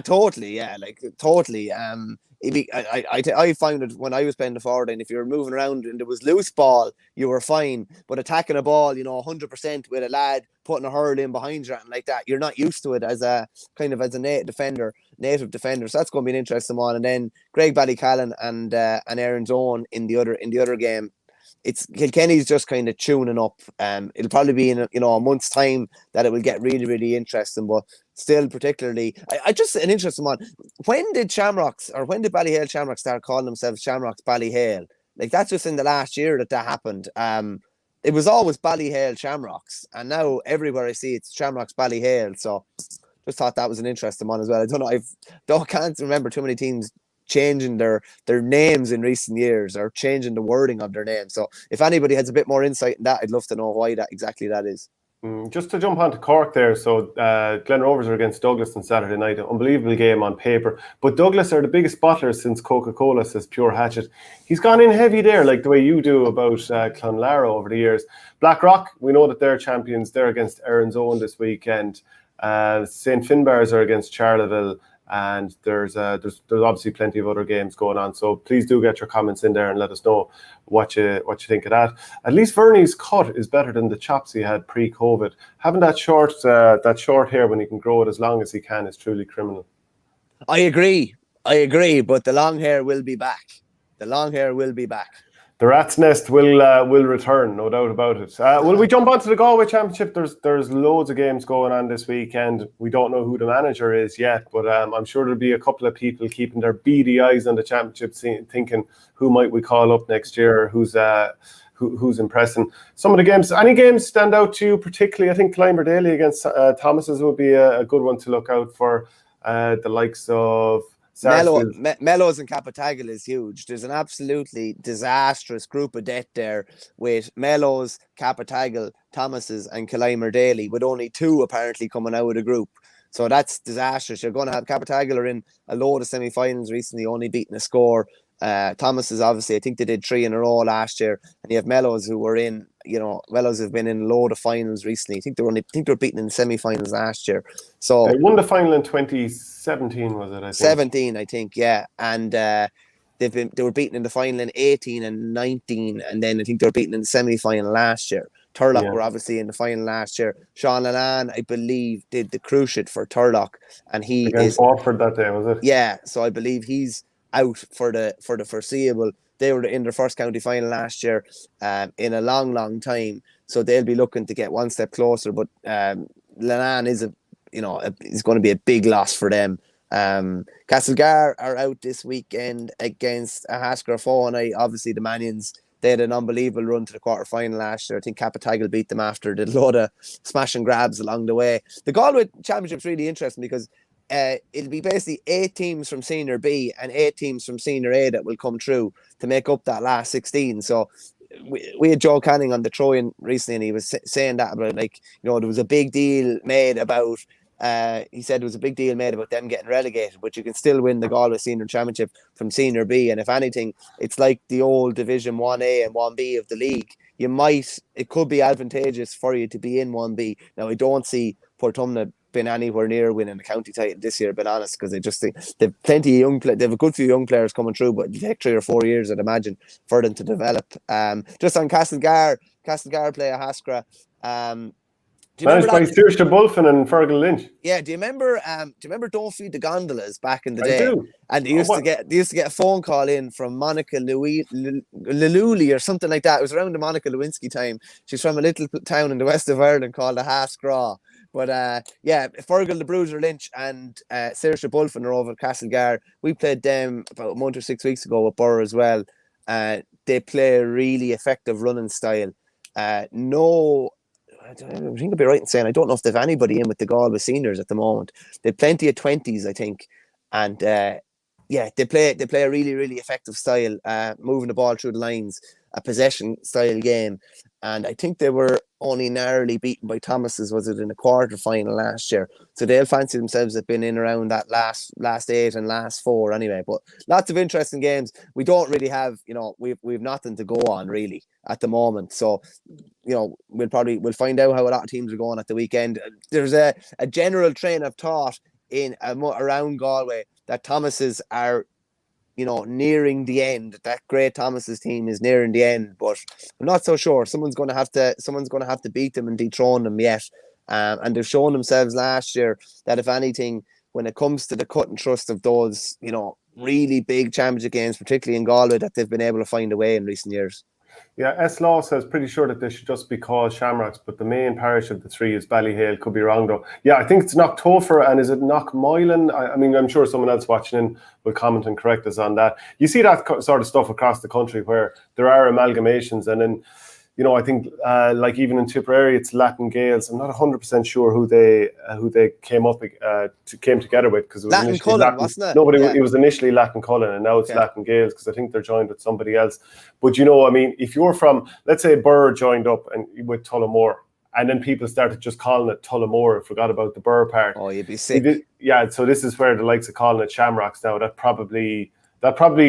Totally, yeah, like totally. I found it when I was playing the forward, and if you were moving around and there was loose ball, you were fine. But attacking a ball, 100% with a lad putting a hurl in behind you and like that, you're not used to it as a native defender. So that's going to be an interesting one. And then Greg Ballycallan and Aaron's Own in the other game. It's Kilkenny's just kind of tuning up. It'll probably be in a month's time that it will get really, really interesting. But still, particularly, I just an interesting one. When did Ballyhale Shamrocks start calling themselves Shamrocks Ballyhale? Like that's just in the last year that happened. It was always Ballyhale Shamrocks, and now everywhere I see it's Shamrocks Ballyhale. So just thought that was an interesting one as well. I don't know. I can't remember too many teams changing their names in recent years or changing the wording of their names. So if anybody has a bit more insight in that, I'd love to know why that is. Just to jump onto Cork there, so Glen Rovers are against Douglas on Saturday night. An unbelievable game on paper. But Douglas are the biggest bottlers since Coca-Cola, says Pure Hatchet. He's gone in heavy there, like the way you do about Clonlara over the years. Blackrock, we know that they're champions. They're against Aaron's Own this weekend. St. Finbarrs are against Charleville. And there's obviously plenty of other games going on. So please do get your comments in there and let us know what you think of that. At least Verney's cut is better than the chops he had pre-COVID. Having that short hair when he can grow it as long as he can is truly criminal. I agree, but the long hair will be back. The rat's nest will return, no doubt about it. Will we jump onto the Galway Championship? There's loads of games going on this weekend. We don't know who the manager is yet, but I'm sure there'll be a couple of people keeping their beady eyes on the championship, thinking who might we call up next year, who's impressing. Some of the games, any games stand out to you particularly? I think Clymer Daly against Thomas's would be a good one to look out for. The likes of Mellows and Capitagal is huge. There's an absolutely disastrous group of death there with Mellows, Capitagal, Thomas's and Clymer Daly, with only 2 apparently coming out of the group. So that's disastrous. You're going to have Capitagal are in a load of semi-finals recently, only beating a score. Thomas is obviously, I think they did 3 in a row last year, and you have Mellows who were in, Mellows have been in a load of finals recently. I think they were beaten in the semi-finals last year. So they won the final in 2017, was it? I think 17, I think, yeah. And they were beaten in the final in 18 and 19, and then I think they were beaten in the semi-final last year. Turlock were obviously in the final last year. Sean Lalan, I believe, did the cruciate for Turlock, and he against Watford that day, was it? Yeah, so I believe he's out for the foreseeable. They were in their first county final last year in a long time, so they'll be looking to get one step closer. But Lannan is is going to be a big loss for them. Castlegar are out this weekend against Haskell Fawn. Obviously the Manions, they had an unbelievable run to the quarter final last year. I think Capitagal beat them after a load of smash and grabs along the way. The Galway Championship's really interesting because it'll be basically 8 teams from Senior B and 8 teams from Senior A that will come through to make up that last 16. So we had Joe Canning on the throw-in recently, and he was saying that about, there was a big deal made about, he said there was a big deal made about them getting relegated, but you can still win the Galway Senior Championship from Senior B. And if anything, it's like the old Division 1A and 1B of the league. It could be advantageous for you to be in 1B. Now, I don't see Portumna been anywhere near winning the county title this year, but honest, because I just think they've plenty of young players. They have a good few young players coming through, but it take 3 or 4 years, I'd imagine, for them to develop. Just on Castlegar play a Haskra. Managed by Saoirse Bulfin and Fergal Lynch. Yeah, do you remember Don't Feed the Gondolas back in the day? I do. And they used to get a phone call in from Monica Lululi or something like that. It was around the Monica Lewinsky time. She's from a little town in the west of Ireland called the Haskra. But Fergal the Bruiser Lynch and Saoirse Bulfin are over at Castlegar. We played them about a month or 6 weeks ago with Burr as well. They play a really effective running style. I think I'd be right in saying I don't know if they've anybody in with the Galway seniors at the moment. They've plenty of 20s, I think. And they play a really, really effective style, moving the ball through the lines, a possession style game. And I think they were only narrowly beaten by Thomas's, was it in the quarter final last year? So they'll fancy themselves have been in around that last 8 and last 4 anyway. But lots of interesting games. We don't really have, we've nothing to go on really at the moment. So, we'll find out how a lot of teams are going at the weekend. There's a general train of thought around Galway that Thomas's are, nearing the end. That great Thomas's team is nearing the end, but I'm not so sure. Someone's going to have to beat them and dethrone them yet. And they've shown themselves last year that if anything, when it comes to the cut and thrust of those, really big championship games, particularly in Galway, that they've been able to find a way in recent years. Yeah, S. Law says pretty sure that they should just be called Shamrocks, but the main parish of the 3 is Ballyhale. Could be wrong though. Yeah, I think it's Knocktofer, and is it Knockmoylan? I mean, I'm sure someone else watching in will comment and correct us on that. You see that sort of stuff across the country where there are amalgamations, and then I think like even in Tipperary, it's Latin Gaels. I'm not 100% sure who they came together with, because it was Latin Cullen, wasn't it? Nobody. It was initially Latin Cullen, and now it's Latin Gaels, because I think they're joined with somebody else. But I mean, if you're from, let's say, Burr joined up and with Tullamore, and then people started just calling it Tullamore and forgot about the Burr part. Oh, you'd be sick. Yeah, so this is where the likes of calling it Shamrocks now. That probably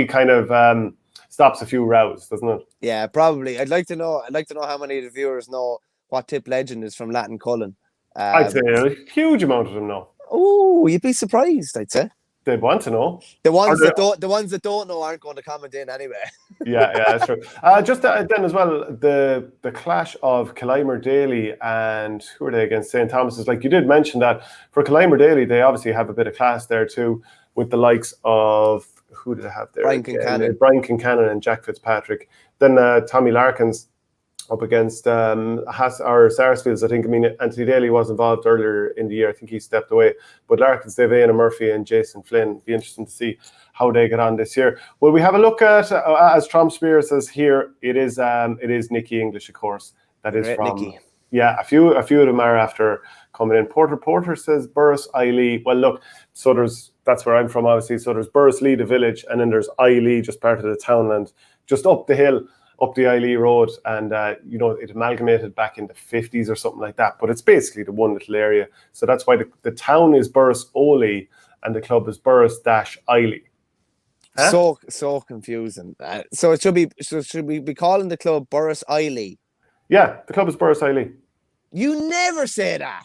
kind of stops a few rows, doesn't it? Yeah, probably. I'd like to know how many of the viewers know what Tipp legend is from Latin Cullen. I'd say a huge amount of them know. Oh, you'd be surprised, I'd say. They'd want to know. The ones that don't know aren't going to comment in anyway. yeah, that's true. Just then as well, the clash of Clymer Daly and who are they against St. Thomas's? Like you did mention that for Clymer Daly, they obviously have a bit of class there too, with the likes of who did I have there? Brian Kincannon. Brian Kincannon and Jack Fitzpatrick. Then Tommy Larkins up against Sarsfields. I think, Anthony Daly was involved earlier in the year. I think he stepped away. But Larkins, Dave Aina Murphy and Jason Flynn. Be interesting to see how they get on this year. Well, we have a look at, as Tom Spear says here, it is Nicky English, of course. That is Great from Nicky. Yeah, a few of them are after coming in. Porter says Burris, Ilee. Well, look, that's where I'm from, obviously. So there's Burris Lee, the village, and then there's Ilee, just part of the townland, just up the hill, up the Ilee Road. And, it amalgamated back in the 50s or something like that. But it's basically the one little area. So that's why the town is Burris Ole and the club is Burris-Ilee. Huh? So confusing. So should we be calling the club Burris-Ilee? Yeah, the club is Burris-Ilee. You never say that.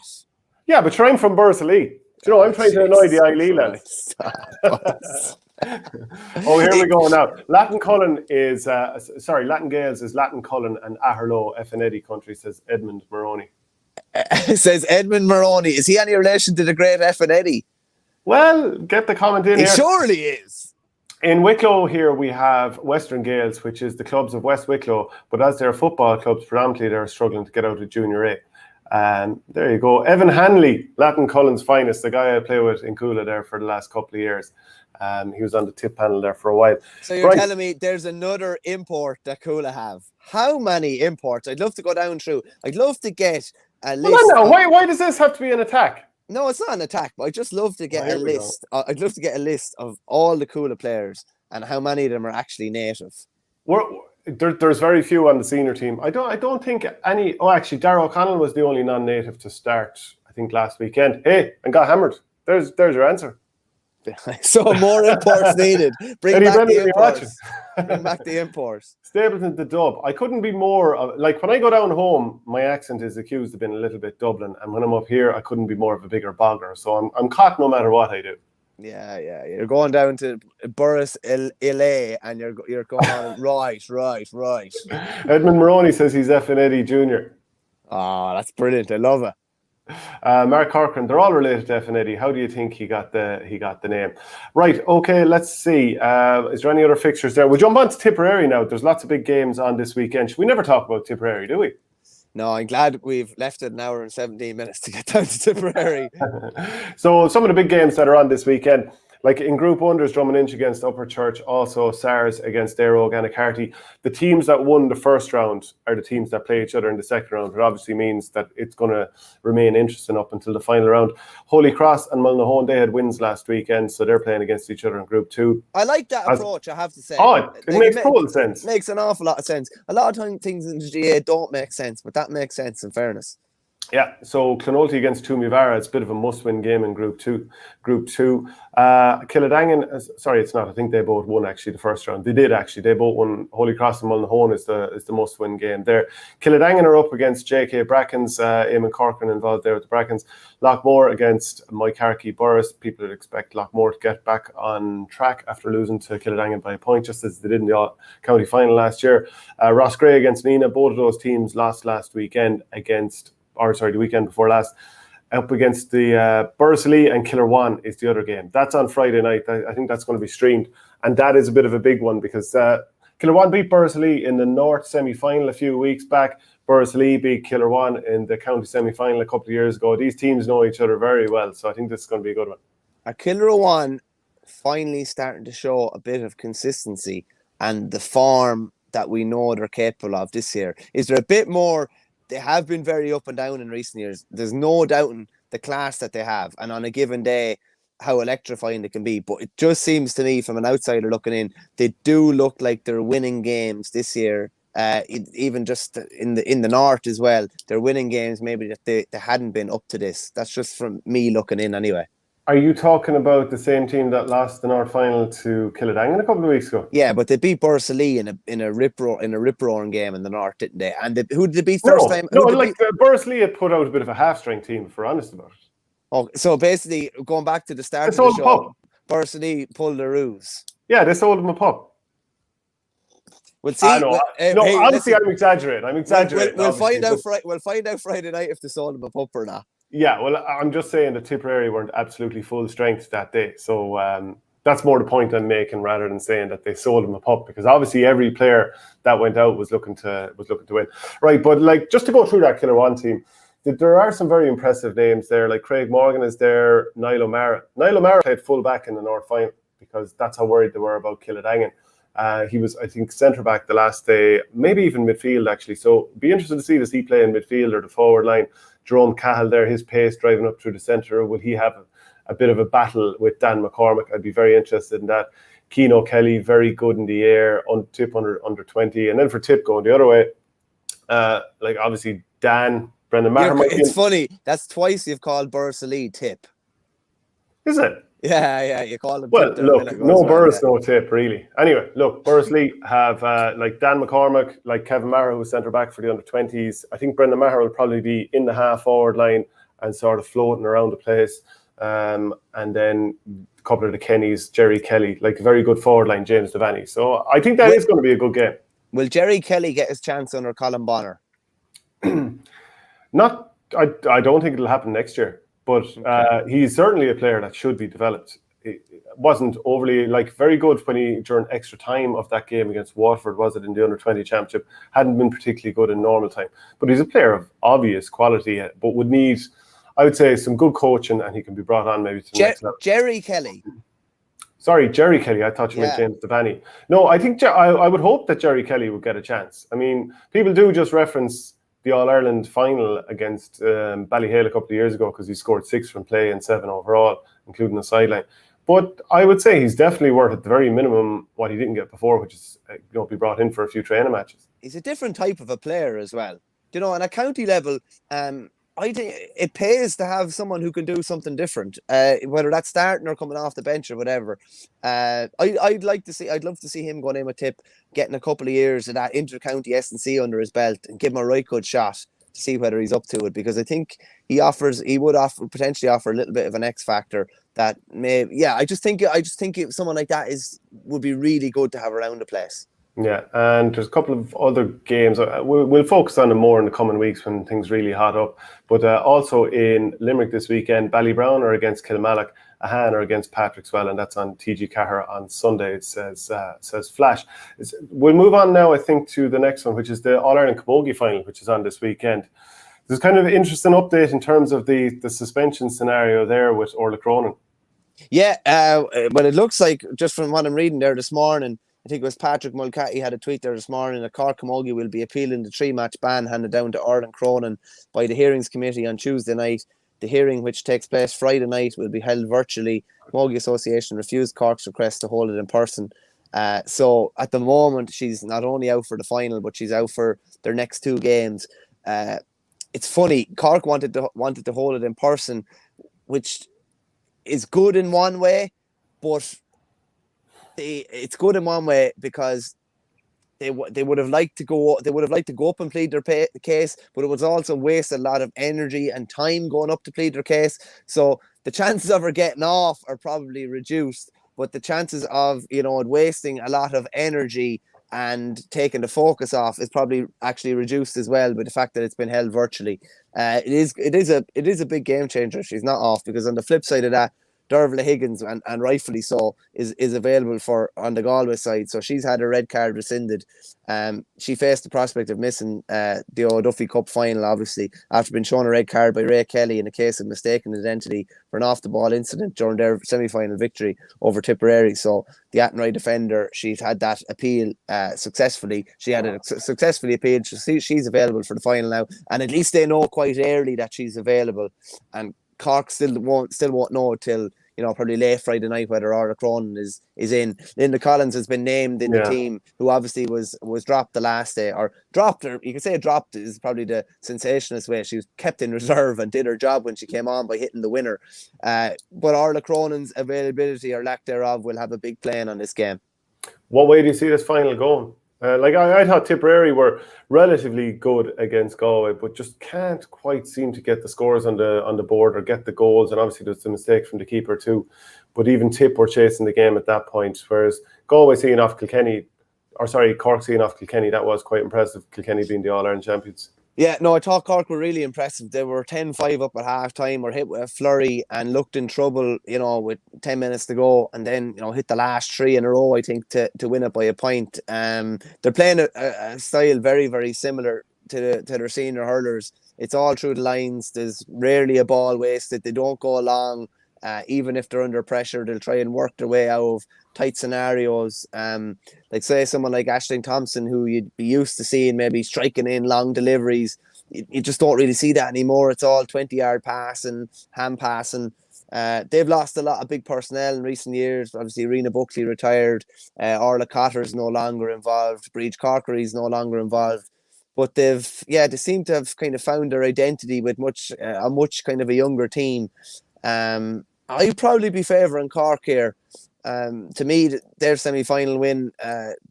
Yeah, but I'm from Burris-Ilee. I'm trying to annoy the Ilee lads. Oh, here we go now. Latin Cullen is, Latin Gales is Latin Cullen and Aherlow, FNED country, says Edmund Maroney. Says Edmund Maroney. Is he any relation to the great FNED? Well, get the comment in here. He surely is. In Wicklow here we have Western Gales, which is the clubs of West Wicklow, but as they're football clubs, predominantly they're struggling to get out of Junior A. And there you go. Evan Hanley, Latin Cullen's finest, the guy I play with in Coola there for the last couple of years. He was on the Tipp panel there for a while. So you're telling me there's another import that Coola have? How many imports? I'd love to go down through. I'd love to get a list. Well, why does this have to be an attack? No, it's not an attack, but I'd just love to get a list. I'd love to get a list of all the Coola players and how many of them are actually native. There's very few on the senior team. I don't think any. Oh, actually, Darragh O'Connell was the only non-native to start, I think, last weekend. Hey, and got hammered. There's your answer. So more imports needed. Bring back the imports. Stapleton to Dub. I couldn't be more like when I go down home, my accent is accused of being a little bit Dublin, and when I'm up here, I couldn't be more of a bigger bogger. So I'm caught no matter what I do. Yeah. You're going down to Burris Ile, and you're going on right. Edmund Maroney says he's FNED Junior. Oh, that's brilliant. I love it. Mark Corcoran, they're all related to FNED. How do you think he got the name? Right, okay, let's see. Is there any other fixtures there? We'll jump on to Tipperary now. There's lots of big games on this weekend. We never talk about Tipperary, do we? No, I'm glad we've left it an hour and 17 minutes to get down to Tipperary. So some of the big games that are on this weekend, like in Group 1, there's Drummond against Upper Church, also SARS against Dairog and Mccarthy. The teams that won the first round are the teams that play each other in the second round. It obviously means that it's going to remain interesting up until the final round. Holy Cross and Mullinahone, they had wins last weekend, so they're playing against each other in Group 2. I like that approach, I have to say. Oh, it makes total sense. Makes an awful lot of sense. A lot of times things in the GAA don't make sense, but that makes sense in fairness. Yeah, so Clonolty against Toomevara, it's a bit of a must-win game in Group 2. Killadangan, sorry, it's not. I think they both won, actually, the first round. They did, actually. They both won. Holy Cross and Mullinahone is the must-win game there. Killadangan are up against JK Brackens. Eamon Corcoran involved there with the Brackens. Lockmore against Mccarthy Burris. People would expect Lockmore to get back on track after losing to Killadangan by a point, just as they did in the county final last year. Rossgrey against Nina. Both of those teams lost last weekend the weekend before last, up against the Bursley and Killarwan is the other game. That's on Friday night. I think that's going to be streamed, and that is a bit of a big one because Killarwan beat Bursley in the North semi-final a few weeks back. Bursley beat Killarwan in the county semi-final a couple of years ago. These teams know each other very well, so I think this is going to be a good one. Are Killarwan finally starting to show a bit of consistency and the form that we know they're capable of this year? Is there a bit more? They have been very up and down in recent years. There's no doubting the class that they have, and on a given day, how electrifying they can be. But it just seems to me, from an outsider looking in, they do look like they're winning games this year. Even just in the North as well, they're winning games maybe that they hadn't been up to this. That's just from me looking in anyway. Are you talking about the same team that lost the North final to Killadangan a couple of weeks ago? Yeah, but they beat Bursley in a rip-roaring game in the North, didn't they? And who did they beat first time? Bursley had put out a bit of a half-strength team, if we're honest about it. Oh, so basically, going back to the start of the show, Bursley pulled a ruse. Yeah, they sold him a pup. We'll see. Honestly, I'm exaggerating. We'll find out. We'll find out Friday night if they sold him a pup or not. Yeah, well, I'm just saying that Tipperary weren't absolutely full strength that day. So, That's more the point I'm making, rather than saying that they sold him a pup, because obviously every player that went out was looking to win. Right, but like, just to go through that Killer One team, there are some very impressive names there. Like Craig Morgan is there, Niall O'Mara. Niall O'Mara played full back in the North final because that's how worried they were about Killidangan. He was, I think, centre back the last day, maybe even midfield actually. So be interested to see, does he play in midfield or the forward line? Jerome Cahill there, his pace driving up through the centre. Will he have a bit of a battle with Dan McCormick? I'd be very interested in that. Keane O'Kelly, very good in the air, on Tipp under 20. And then for Tipp going the other way, like obviously Dan, Brendan Maher. It's funny, that's twice you've called Burris Ali Tipp. Is it? Yeah, you call him. Well, look, no Burris, no Tipp, really. Anyway, look, Burris Lee have like Dan McCormick, like Kevin Maher, who's centre back for the under-20s. I think Brendan Maher will probably be in the half-forward line and sort of floating around the place. And then a couple of the Kennys, Jerry Kelly, like a very good forward line, James Devaney. So I think that is going to be a good game. Will Jerry Kelly get his chance under Colin Bonnar? I don't think it'll happen next year, but he's certainly a player that should be developed. It wasn't overly very good when he, during extra time of that game against Watford, was it, in the under-20 championship, hadn't been particularly good in normal time. But he's a player of obvious quality, but would need, I would say, some good coaching, and he can be brought on maybe to the next level. Jerry Kelly. Sorry, Jerry Kelly. I thought you meant James Devaney. No, I think I would hope that Jerry Kelly would get a chance. I mean, people do just reference the All-Ireland final against Ballyhale a couple of years ago because he scored 6 from play and 7 overall, including the sideline. But I would say he's definitely worth, at the very minimum, what he didn't get before, which is be brought in for a few training matches. He's a different type of a player as well. You know, on a county level, I think it pays to have someone who can do something different, whether that's starting or coming off the bench or whatever. I'd love to see him going in with Tipp, getting a couple of years of that inter-county S&C under his belt, and give him a right good shot to see whether he's up to it, because I think he would potentially offer a little bit of an X factor that may. Yeah, I just think someone like that would be really good to have around the place. Yeah, and there's a couple of other games. We'll focus on them more in the coming weeks when things really hot up. But also in Limerick this weekend, Ballybrown are against Kilmallock, Ahan are against Patrickswell, and that's on TG Cahir on Sunday. It says Flash. We'll move on now, I think, to the next one, which is the All-Ireland Camogie final, which is on this weekend. There's kind of an interesting update in terms of the suspension scenario there with Orla Cronin. Yeah, but it looks like, just from what I'm reading there this morning, I think it was Patrick Mulcahy had a tweet there this morning, that Cork Camogie will be appealing the 3-match ban handed down to Orla Cronin by the hearings committee on Tuesday night. The hearing, which takes place Friday night, will be held virtually. Camogie Association refused Cork's request to hold it in person. So at the moment, she's not only out for the final, but she's out for their next 2 games. It's funny, Cork wanted to hold it in person, which is good in one way, but it's good in one way because they would have liked to go up and plead their case, but it would also waste a lot of energy and time going up to plead their case. So the chances of her getting off are probably reduced, but the chances of wasting a lot of energy and taking the focus off is probably actually reduced as well by the fact that it's been held virtually. It is a big game changer. She's not off, because on the flip side of that, Dervla Higgins, and rightfully so, is available for on the Galway side. So she's had her red card rescinded. She faced the prospect of missing the O'Duffy Cup final, obviously, after being shown a red card by Ray Kelly in a case of mistaken identity for an off-the-ball incident during their semi-final victory over Tipperary. So the Athenry defender, she's had that appeal successfully. She had it successfully appealed. She's available for the final now, and at least they know quite early that she's available. And Cork still won't know till probably late Friday night whether Orla Cronin is in. Linda Collins has been named in the team, who obviously was dropped the last day, or dropped, or you could say dropped is probably the sensationalist way. She was kept in reserve and did her job when she came on by hitting the winner. But Orla Cronin's availability or lack thereof will have a big play on this game. What way do you see this final going? I thought Tipperary were relatively good against Galway, but just can't quite seem to get the scores on the board or get the goals. And obviously there's a mistake from the keeper too. But even Tipp were chasing the game at that point, whereas Galway seeing off Cork seeing off Kilkenny, that was quite impressive, Kilkenny being the All-Ireland champions. Yeah, no, I thought Cork were really impressive. They were 10-5 up at half time, were hit with a flurry and looked in trouble, with 10 minutes to go, and then, hit the last three in a row, I think, to win it by a point. They're playing a style very, very similar to their senior hurlers. It's all through the lines. There's rarely a ball wasted. They don't go long. Even if they're under pressure, they'll try and work their way out of tight scenarios. Like say someone like Aisling Thompson, who you'd be used to seeing maybe striking in long deliveries. You just don't really see that anymore. It's all 20-yard passing, hand passing. They've lost a lot of big personnel in recent years. Obviously, Rena Buckley retired. Orla Cotter's no longer involved. Breach Corkery's no longer involved. But they seem to have kind of found their identity with a much kind of a younger team. I'd probably be favouring Cork here. To me, their semi-final win,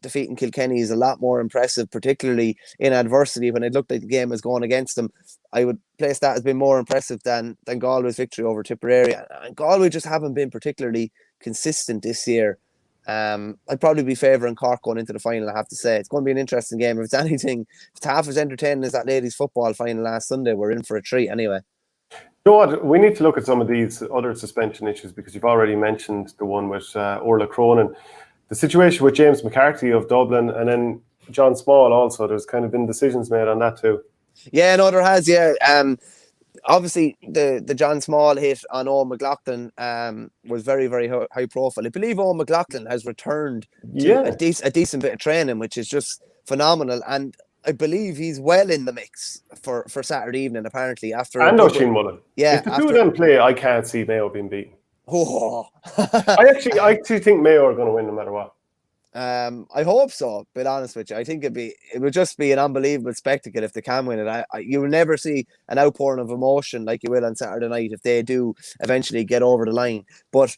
defeating Kilkenny, is a lot more impressive, particularly in adversity. When it looked like the game was going against them, I would place that as being more impressive than Galway's victory over Tipperary. And Galway just haven't been particularly consistent this year. I'd probably be favouring Cork going into the final, I have to say. It's going to be an interesting game. If it's half as entertaining as that ladies' football final last Sunday, we're in for a treat anyway. You know what? We need to look at some of these other suspension issues, because you've already mentioned the one with Orla Cronin. The situation with James Mccarthy of Dublin, and then John Small also. There's kind of been decisions made on that too. Yeah, no, there has, yeah. Obviously, the John Small hit on Owen McLaughlin was very, very high profile. I believe Owen McLaughlin has returned to a decent bit of training, which is just phenomenal. And I believe he's well in the mix for Saturday evening, apparently. And Oisin Mullen. Yeah. If the two of them play, I can't see Mayo being beaten. Oh. I actually think Mayo are going to win no matter what. I hope so, to be honest with you. I think it would just be an unbelievable spectacle if they can win it. You will never see an outpouring of emotion like you will on Saturday night if they do eventually get over the line. But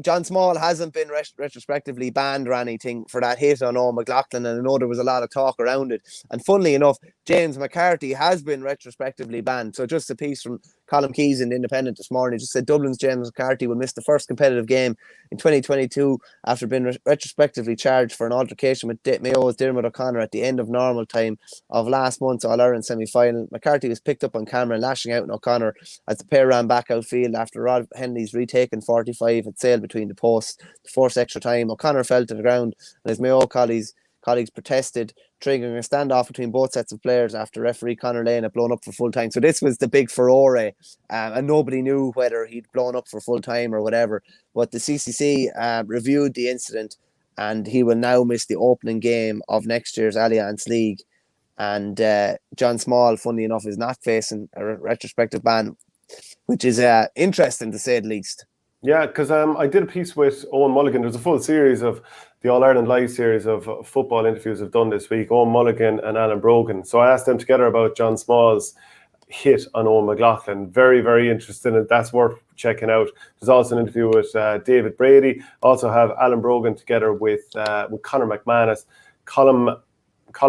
John Small hasn't been retrospectively banned or anything for that hit on Owen McLaughlin, and I know there was a lot of talk around it. And funnily enough, James Mccarthy has been retrospectively banned. So just a piece from Colin Keys in the Independent this morning just said Dublin's James McCarthy will miss the first competitive game in 2022 after being retrospectively charged for an altercation with Mayo's Dermot O'Connor at the end of normal time of last month's All-Ireland semi-final. McCarthy was picked up on camera lashing out at O'Connor as the pair ran back outfield after Rod Henley's retaken 45 had sailed between the posts to force extra time. O'Connor fell to the ground and his Mayo colleagues protested, triggering a standoff between both sets of players after referee Conor Lane had blown up for full time. So this was the big furore, and nobody knew whether he'd blown up for full time or whatever. But the CCC reviewed the incident, and he will now miss the opening game of next year's Allianz League. And John Small, funnily enough, is not facing a retrospective ban, which is interesting to say the least. Yeah, because I did a piece with Owen Mulligan. There's a full series of the All-Ireland Live series of football interviews I've done this week, Owen Mulligan and Alan Brogan. So I asked them together about John Small's hit on Owen McLaughlin. Very, very interesting, and that's worth checking out. There's also an interview with David Brady. Also have Alan Brogan together with Conor McManus, Colm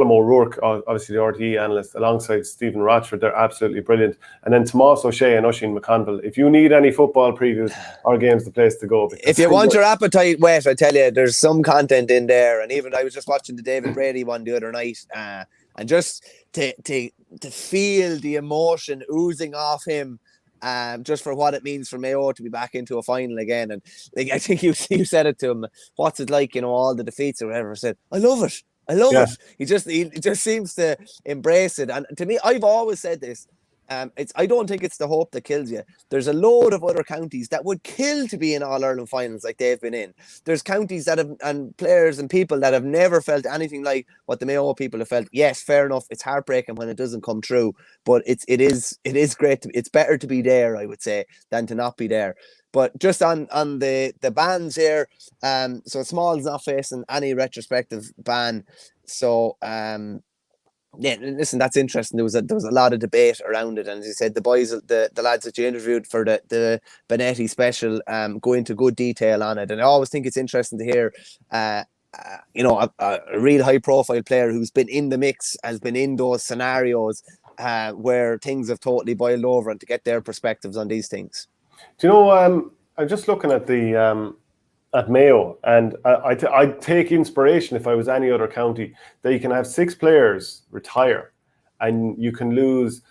O'Rourke, obviously the RTE analyst, alongside Stephen Rochford. They're absolutely brilliant. And then Tomás O'Shea and Oisin McConville. If you need any football previews, OurGame's the place to go. If you want your appetite whet, I tell you, there's some content in there. And even I was just watching the David Brady one the other night, and just to feel the emotion oozing off him, just for what it means for Mayo to be back into a final again. And I think you said it to him, what's it like, all the defeats or whatever. I said, I love it. It. He just seems to embrace it. And to me, I've always said this. I don't think it's the hope that kills you. There's a load of other counties that would kill to be in All-Ireland finals like they've been in. There's counties that have, and players and people that have never felt anything like what the Mayo people have felt. Yes, fair enough. It's heartbreaking when it doesn't come true, but it is great. It's better to be there, I would say, than to not be there. But just on the bans here, so Small's not facing any retrospective ban. So yeah, listen, that's interesting. There was a lot of debate around it, and as you said, the boys, the lads that you interviewed for the Benetti special, go into good detail on it. And I always think it's interesting to hear, a real high profile player who's been in the mix, has been in those scenarios where things have totally boiled over, and to get their perspectives on these things. Do you know, I'm just looking at the at Mayo, and I'd take inspiration if I was any other county that you can have 6 players retire and you can lose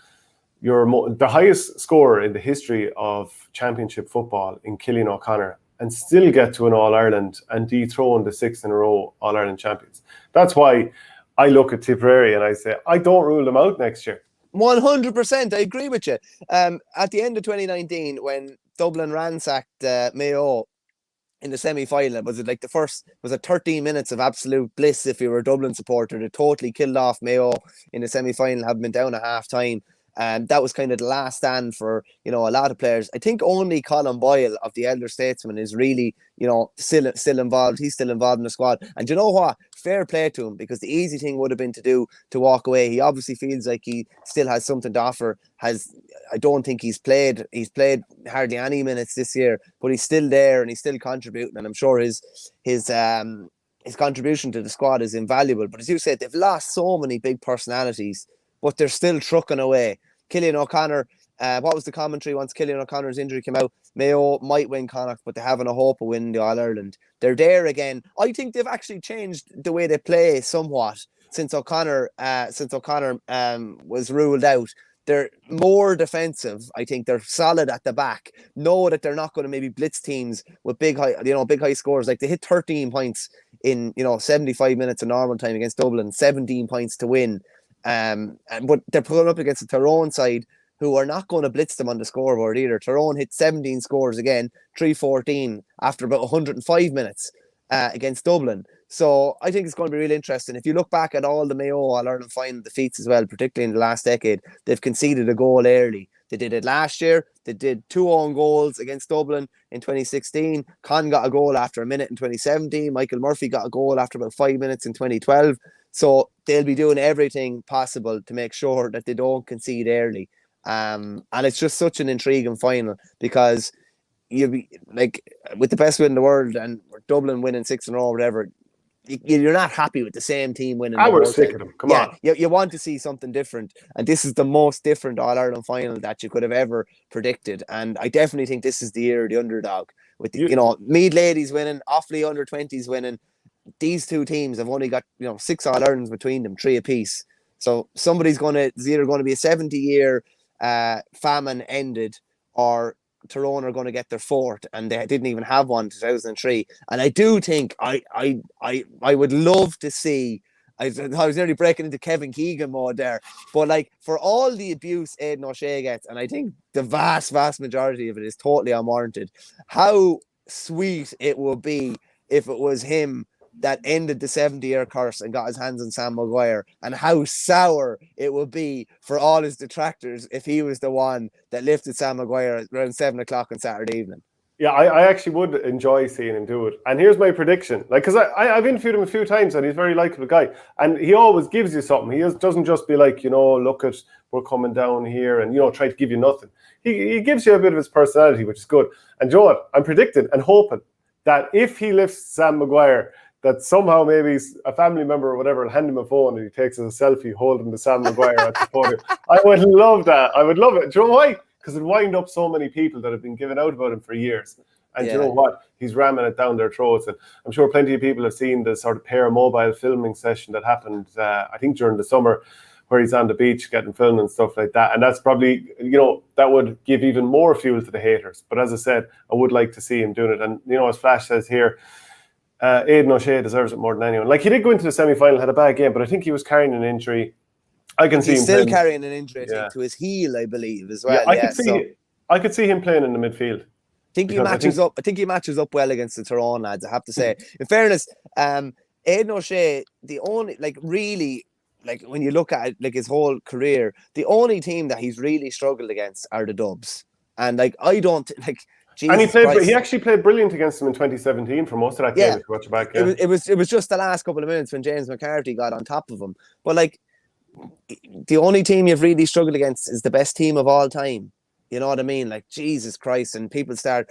the highest scorer in the history of championship football in Killian O'Connor and still get to an All-Ireland and dethrone the 6th in a row All-Ireland champions. That's why I look at Tipperary and I say, I don't rule them out next year. 100%, I agree with you. At the end of 2019, when Dublin ransacked Mayo in the semi-final, was it 13 minutes of absolute bliss if you were a Dublin supporter? They totally killed off Mayo in the semi-final, having been down at half-time. That was kind of the last stand for, a lot of players. I think only Colin Boyle of the elder statesman is really, still involved. He's still involved in the squad. And you know what? Fair play to him, because the easy thing would have been to walk away. He obviously feels like he still has something to offer. I don't think he's played hardly any minutes this year, but he's still there and he's still contributing. And I'm sure his contribution to the squad is invaluable. But as you said, they've lost so many big personalities, but they're still trucking away. Killian O'Connor, what was the commentary once Killian O'Connor's injury came out? Mayo might win Connacht, but they're having a hope of winning the All-Ireland. They're there again. I think they've actually changed the way they play somewhat since O'Connor was ruled out. They're more defensive. I think they're solid at the back. Know that they're not going to maybe blitz teams with big high scores. Like they hit 13 points in 75 minutes of normal time against Dublin, 17 points to win. But they're pulling up against the Tyrone side, who are not going to blitz them on the scoreboard either. Tyrone hit 17 scores again, 3-14 after about 105 minutes against Dublin. So I think it's going to be really interesting. If you look back at all the Mayo All-Ireland final defeats as well, particularly in the last decade, they've conceded a goal early. They did it last year. They did 2 own goals against Dublin in 2016. Con got a goal after a minute in 2017. Michael Murphy got a goal after about 5 minutes in 2012. So they'll be doing everything possible to make sure that they don't concede early. And it's just such an intriguing final, because you'll be with the best win in the world and Dublin winning 6 in a row or whatever, you're not happy with the same team winning. We're sick of them. Come on. You want to see something different. And this is the most different All-Ireland final that you could have ever predicted. And I definitely think this is the year of the underdog. With the, Meath ladies winning, Offaly under 20s winning. These two teams have only got 6 All-Irelands between them, 3 apiece. So somebody's either going to be a 70-year famine ended, or Tyrone are going to get their 4th, and they didn't even have one in 2003. And I do think I would love to see. I was nearly breaking into Kevin Keegan mode there, but for all the abuse Aidan O'Shea gets, and I think the vast majority of it is totally unwarranted, how sweet it would be if it was him that ended the 70-year curse and got his hands on Sam Maguire, and how sour it would be for all his detractors if he was the one that lifted Sam Maguire around 7 o'clock on Saturday evening. Yeah, I actually would enjoy seeing him do it. And here's my prediction. Because I've interviewed him a few times and he's a very likable guy. And he always gives you something. He doesn't just be like, look at, we're coming down here and, try to give you nothing. He gives you a bit of his personality, which is good. And Joe, what? I'm predicting and hoping that if he lifts Sam Maguire, that somehow maybe a family member or whatever will hand him a phone and he takes a selfie holding the Sam Maguire at the podium. I would love that. I would love it. Do you know why? Because it'd wind up so many people that have been giving out about him for years. And you know what? He's ramming it down their throats. And I'm sure plenty of people have seen the sort of paramobile filming session that happened, I think, during the summer, where he's on the beach getting filmed and stuff like that. And that's probably, that would give even more fuel to the haters. But as I said, I would like to see him doing it. And, as Flash says here, Aidan O'Shea deserves it more than anyone. He did go into the semi-final, had a bad game, but I think he was carrying an injury. I can see him still carrying an injury to his heel, I believe, as well. I could see him playing in the midfield. I think he matches up well against the Tyrone lads, I have to say. In fairness, Aidan O'Shea, the only really when you look at his whole career, the only team that he's really struggled against are the Dubs. And I don't Jesus and he actually played brilliant against them in 2017 for most of that game. If you watch it back, it was just the last couple of minutes when James Mccarthy got on top of him. But the only team you've really struggled against is the best team of all time. You know what I mean? Jesus Christ! And people start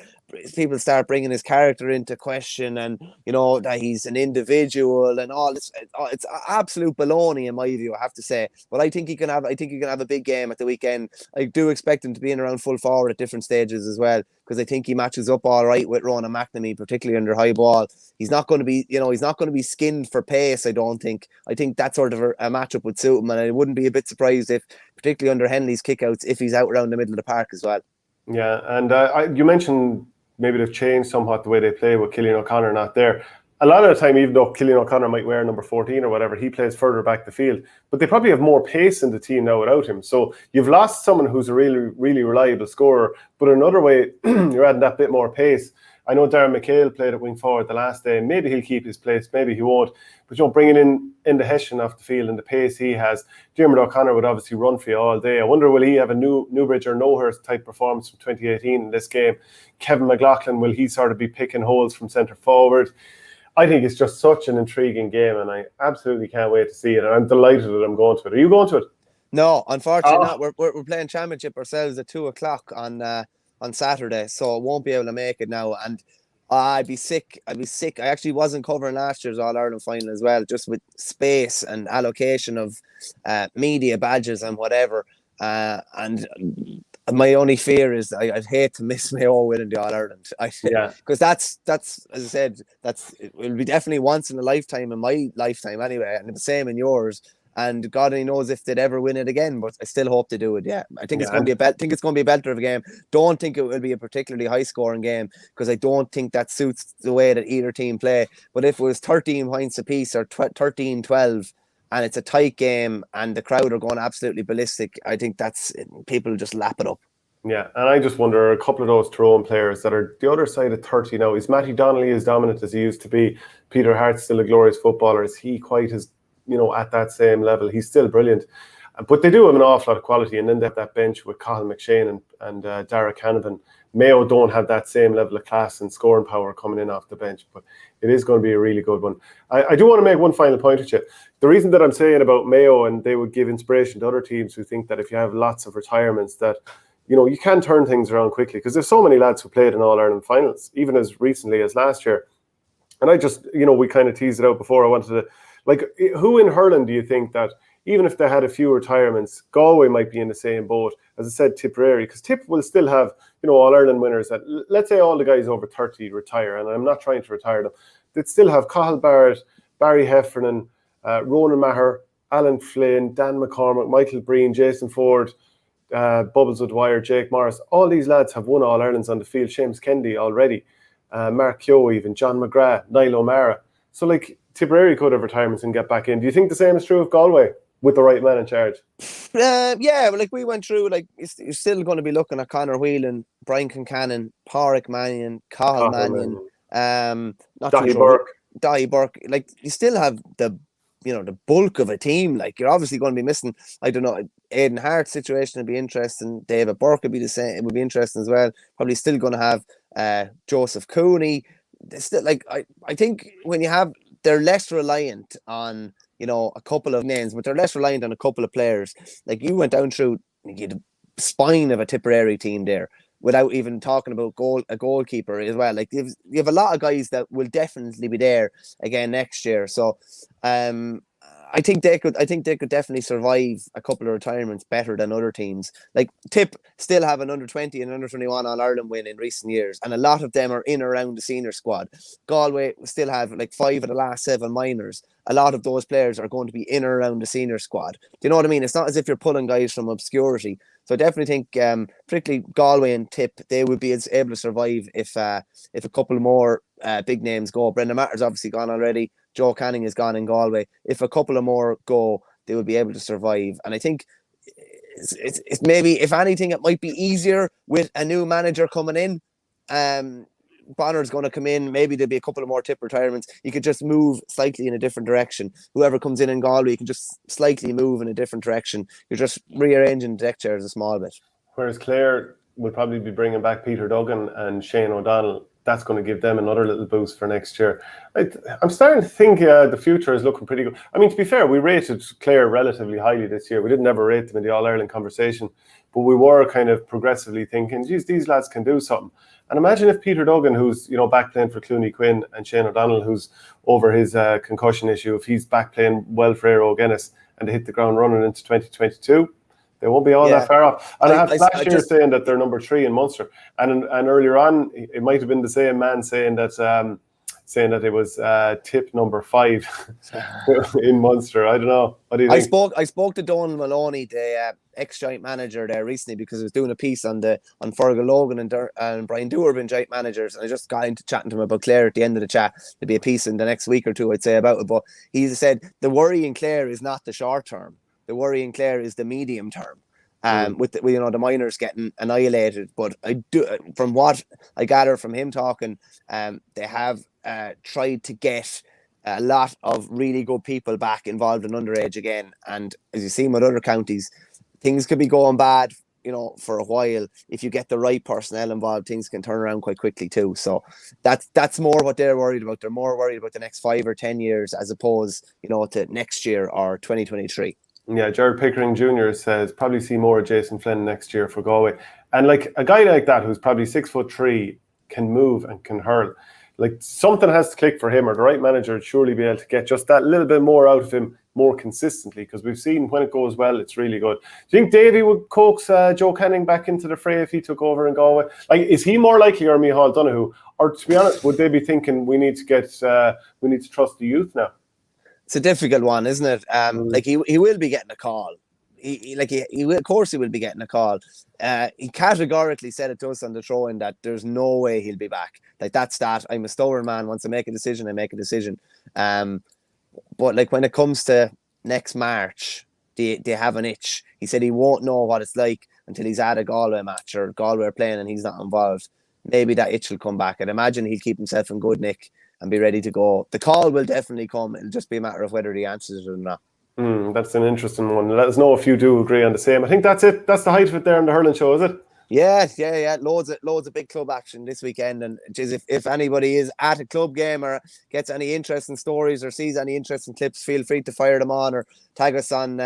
people start bringing his character into question, and that he's an individual and all this. It's absolute baloney in my view, I have to say. But I think he can have a big game at the weekend. I do expect him to be in around full forward at different stages as well, because I think he matches up all right with Ronan McNamee, particularly under high ball. He's not going to be skinned for pace, I don't think. I think that sort of a matchup would suit him, and I wouldn't be a bit surprised if, particularly under Henley's kickouts, if he's out around the middle of the park as well. Yeah, and you mentioned maybe they've changed somewhat the way they play with Killian O'Connor not there. A lot of the time, even though Killian O'Connor might wear number 14 or whatever, he plays further back the field. But they probably have more pace in the team now without him. So you've lost someone who's a really, really reliable scorer. But another way, you're adding that bit more pace. I know Darren McHale played at wing forward the last day. Maybe he'll keep his place, maybe he won't. But bringing in the Hessian off the field and the pace he has, Diarmuid O'Connor would obviously run for you all day. I wonder, will he have a Newbridge or Nohurst type performance from 2018 in this game? Kevin McLaughlin, will he sort of be picking holes from centre forward? I think it's just such an intriguing game, and I absolutely can't wait to see it. And I'm delighted that I'm going to it. Are you going to it? No, unfortunately not. We're playing championship ourselves at 2:00 on Saturday, so I won't be able to make it now. And I'd be sick. I actually wasn't covering last year's All-Ireland final as well, just with space and allocation of media badges and whatever. And my only fear is I'd hate to miss Mayo winning the All-Ireland. Because that's as I said, it will be definitely once in a lifetime in my lifetime anyway, and the same in yours. And God only knows if they'd ever win it again, but I still hope they do it. Yeah, I think it's going to be think it's going to be a belter of a game. Don't think it will be a particularly high scoring game, because I don't think that suits the way that either team play. But if it was 13 points apiece or 13-12, and it's a tight game and the crowd are going absolutely ballistic, I think people just lap it up. Yeah, and I just wonder, a couple of those Tyrone players that are the other side of 30 now, is Matty Donnelly as dominant as he used to be? Peter Hart's still a glorious footballer. Is he quite as at that same level? He's still brilliant, but they do have an awful lot of quality. And then they have that bench with Cathal McShane and Dara Canavan. Mayo don't have that same level of class and scoring power coming in off the bench, but it is going to be a really good one. I do want to make one final point with you. The reason that I'm saying about Mayo, and they would give inspiration to other teams who think that if you have lots of retirements, that you can turn things around quickly, because there's so many lads who played in All-Ireland finals, even as recently as last year. And I just, we kind of teased it out before. I wanted to, who in hurling do you think that, even if they had a few retirements, Galway might be in the same boat? As I said, Tipperary, because Tipp will still have, All-Ireland winners that, let's say all the guys over 30 retire, and I'm not trying to retire them. They'd still have Cathal Barrett, Barry Heffernan, Ronan Maher, Alan Flynn, Dan McCormick, Michael Breen, Jason Ford, Bubbles O'Dwyer, Jake Morris. All these lads have won All-Irelands on the field. Seamus Kennedy already, Mark Keogh even, John McGrath, Niall O'Mara. So Tipperary could have retirements and get back in. Do you think the same is true of Galway with the right man in charge? Yeah, we went through, you're still going to be looking at Conor Whelan, Brian Concannon, Pádraig Mannion, Cathal Mannion, Dahi Burke. You still have the bulk of a team. You're obviously going to be missing, I don't know, Aidan Hart's situation would be interesting. David Burke would be the same. It would be interesting as well. Probably still going to have Joseph Cooney. Still, I think they're less reliant on a couple of names, but they're less reliant on a couple of players. You went down through the spine of a Tipperary team there, without even talking about a goalkeeper as well. You have a lot of guys that will definitely be there again next year. So I think they could definitely survive a couple of retirements better than other teams. Tipp still have an under 20 and under 21 All-Ireland win in recent years, and a lot of them are in around the senior squad. Galway still have 5 of the last 7 minors. A lot of those players are going to be in or around the senior squad. Do you know what I mean? It's not as if you're pulling guys from obscurity. So I definitely think, particularly Galway and Tipp, they would be able to survive if a couple more big names go. Brendan Matter's obviously gone already. Joe Canning is gone in Galway. If a couple of more go, they would be able to survive. And I think it's maybe, if anything, it might be easier with a new manager coming in. Bonnar's going to come in. Maybe there'll be a couple of more Tipp retirements. You could just move slightly in a different direction. Whoever comes in Galway, you can just slightly move in a different direction. You're just rearranging the deck chairs a small bit. Whereas Clare will probably be bringing back Peter Duggan and Shane O'Donnell that's going to give them another little boost for next year. I'm starting to think the future is looking pretty good. I mean, to be fair, we rated Clare relatively highly this year. We didn't ever rate them in the All-Ireland conversation, but we were kind of progressively thinking, geez, these lads can do something. And imagine if Peter Duggan, who's back playing for Clooney Quinn, and Shane O'Donnell, who's over his concussion issue, if he's back playing well for Aero Guinness and they hit the ground running into 2022, they won't be all that far off. And I have last year saying that they're number 3 in Munster, and earlier on it might have been the same man saying that it was Tipp number 5 in Munster. I don't know. What do you think? I spoke to Donald Maloney, the ex-giant manager there recently, because I was doing a piece on Fergal Logan and Brian Doorbin, giant managers, and I just got into chatting to him about Clare at the end of the chat. There'll be a piece in the next week or two, I'd say, about it. But he said the worry in Clare is not the short term. The worry in Clare is the medium term. With the minors getting annihilated. But I do, from what I gather from him talking, they have tried to get a lot of really good people back involved in underage again. And as you see with other counties, things could be going bad, for a while. If you get the right personnel involved, things can turn around quite quickly too. So that's more what they're worried about. They're more worried about the next 5 or 10 years as opposed, to next year or 2023. Yeah, Jared Pickering Jr. says probably see more of Jason Flynn next year for Galway. And like a guy like that who's probably 6'3" can move and can hurl. Like something has to click for him, or the right manager would surely be able to get just that little bit more out of him more consistently, because we've seen when it goes well, it's really good. Do you think Davy would coax Joe Canning back into the fray if he took over in Galway? Like, is he more likely, or Micheál Donoghue? Or to be honest, would they be thinking we need to trust the youth now? It's a difficult one, isn't it? Like he will be getting a call. He will, of course he will be getting a call. He categorically said it to us on the throw-in that there's no way he'll be back. Like that's that. I'm a stubborn man. Once I make a decision, I make a decision. But like when it comes to next March, they have an itch. He said he won't know what it's like until he's at a Galway match or Galway are playing and he's not involved. Maybe that itch will come back. I'd imagine he'll keep himself in good nick and be ready to go. The call will definitely come. It'll just be a matter of whether he answers it or not. That's an interesting one. Let us know if you do agree on the same. I think that's it. That's the height of it there on the hurling show, is it? Yeah. Loads of big club action this weekend. And if anybody is at a club game or gets any interesting stories or sees any interesting clips, feel free to fire them on or tag us on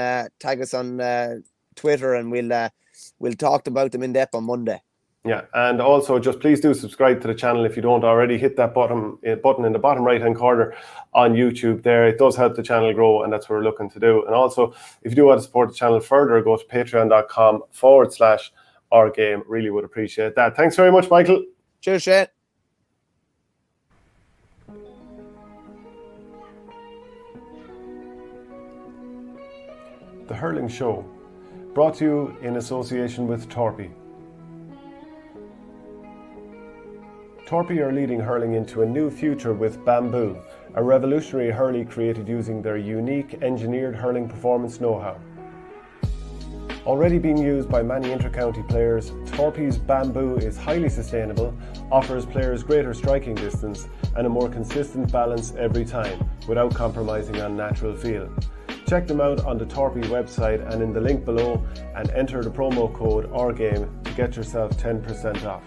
Twitter, and we'll talk about them in depth on Monday. Yeah, and also just please do subscribe to the channel if you don't already. Hit that button in the bottom right hand corner on YouTube there. It does help the channel grow, and that's what we're looking to do. And also, if you do want to support the channel further, go to patreon.com/OurGame. Really would appreciate that. Thanks very much, Michael. Cheers, Shane. The Hurling Show, brought to you in association with Torpy. Torpy are leading hurling into a new future with Bamboo, a revolutionary hurley created using their unique engineered hurling performance know-how. Already being used by many inter-county players, Torpy's Bamboo is highly sustainable, offers players greater striking distance and a more consistent balance every time, without compromising on natural feel. Check them out on the Torpy website and in the link below, and enter the promo code OurGame to get yourself 10% off.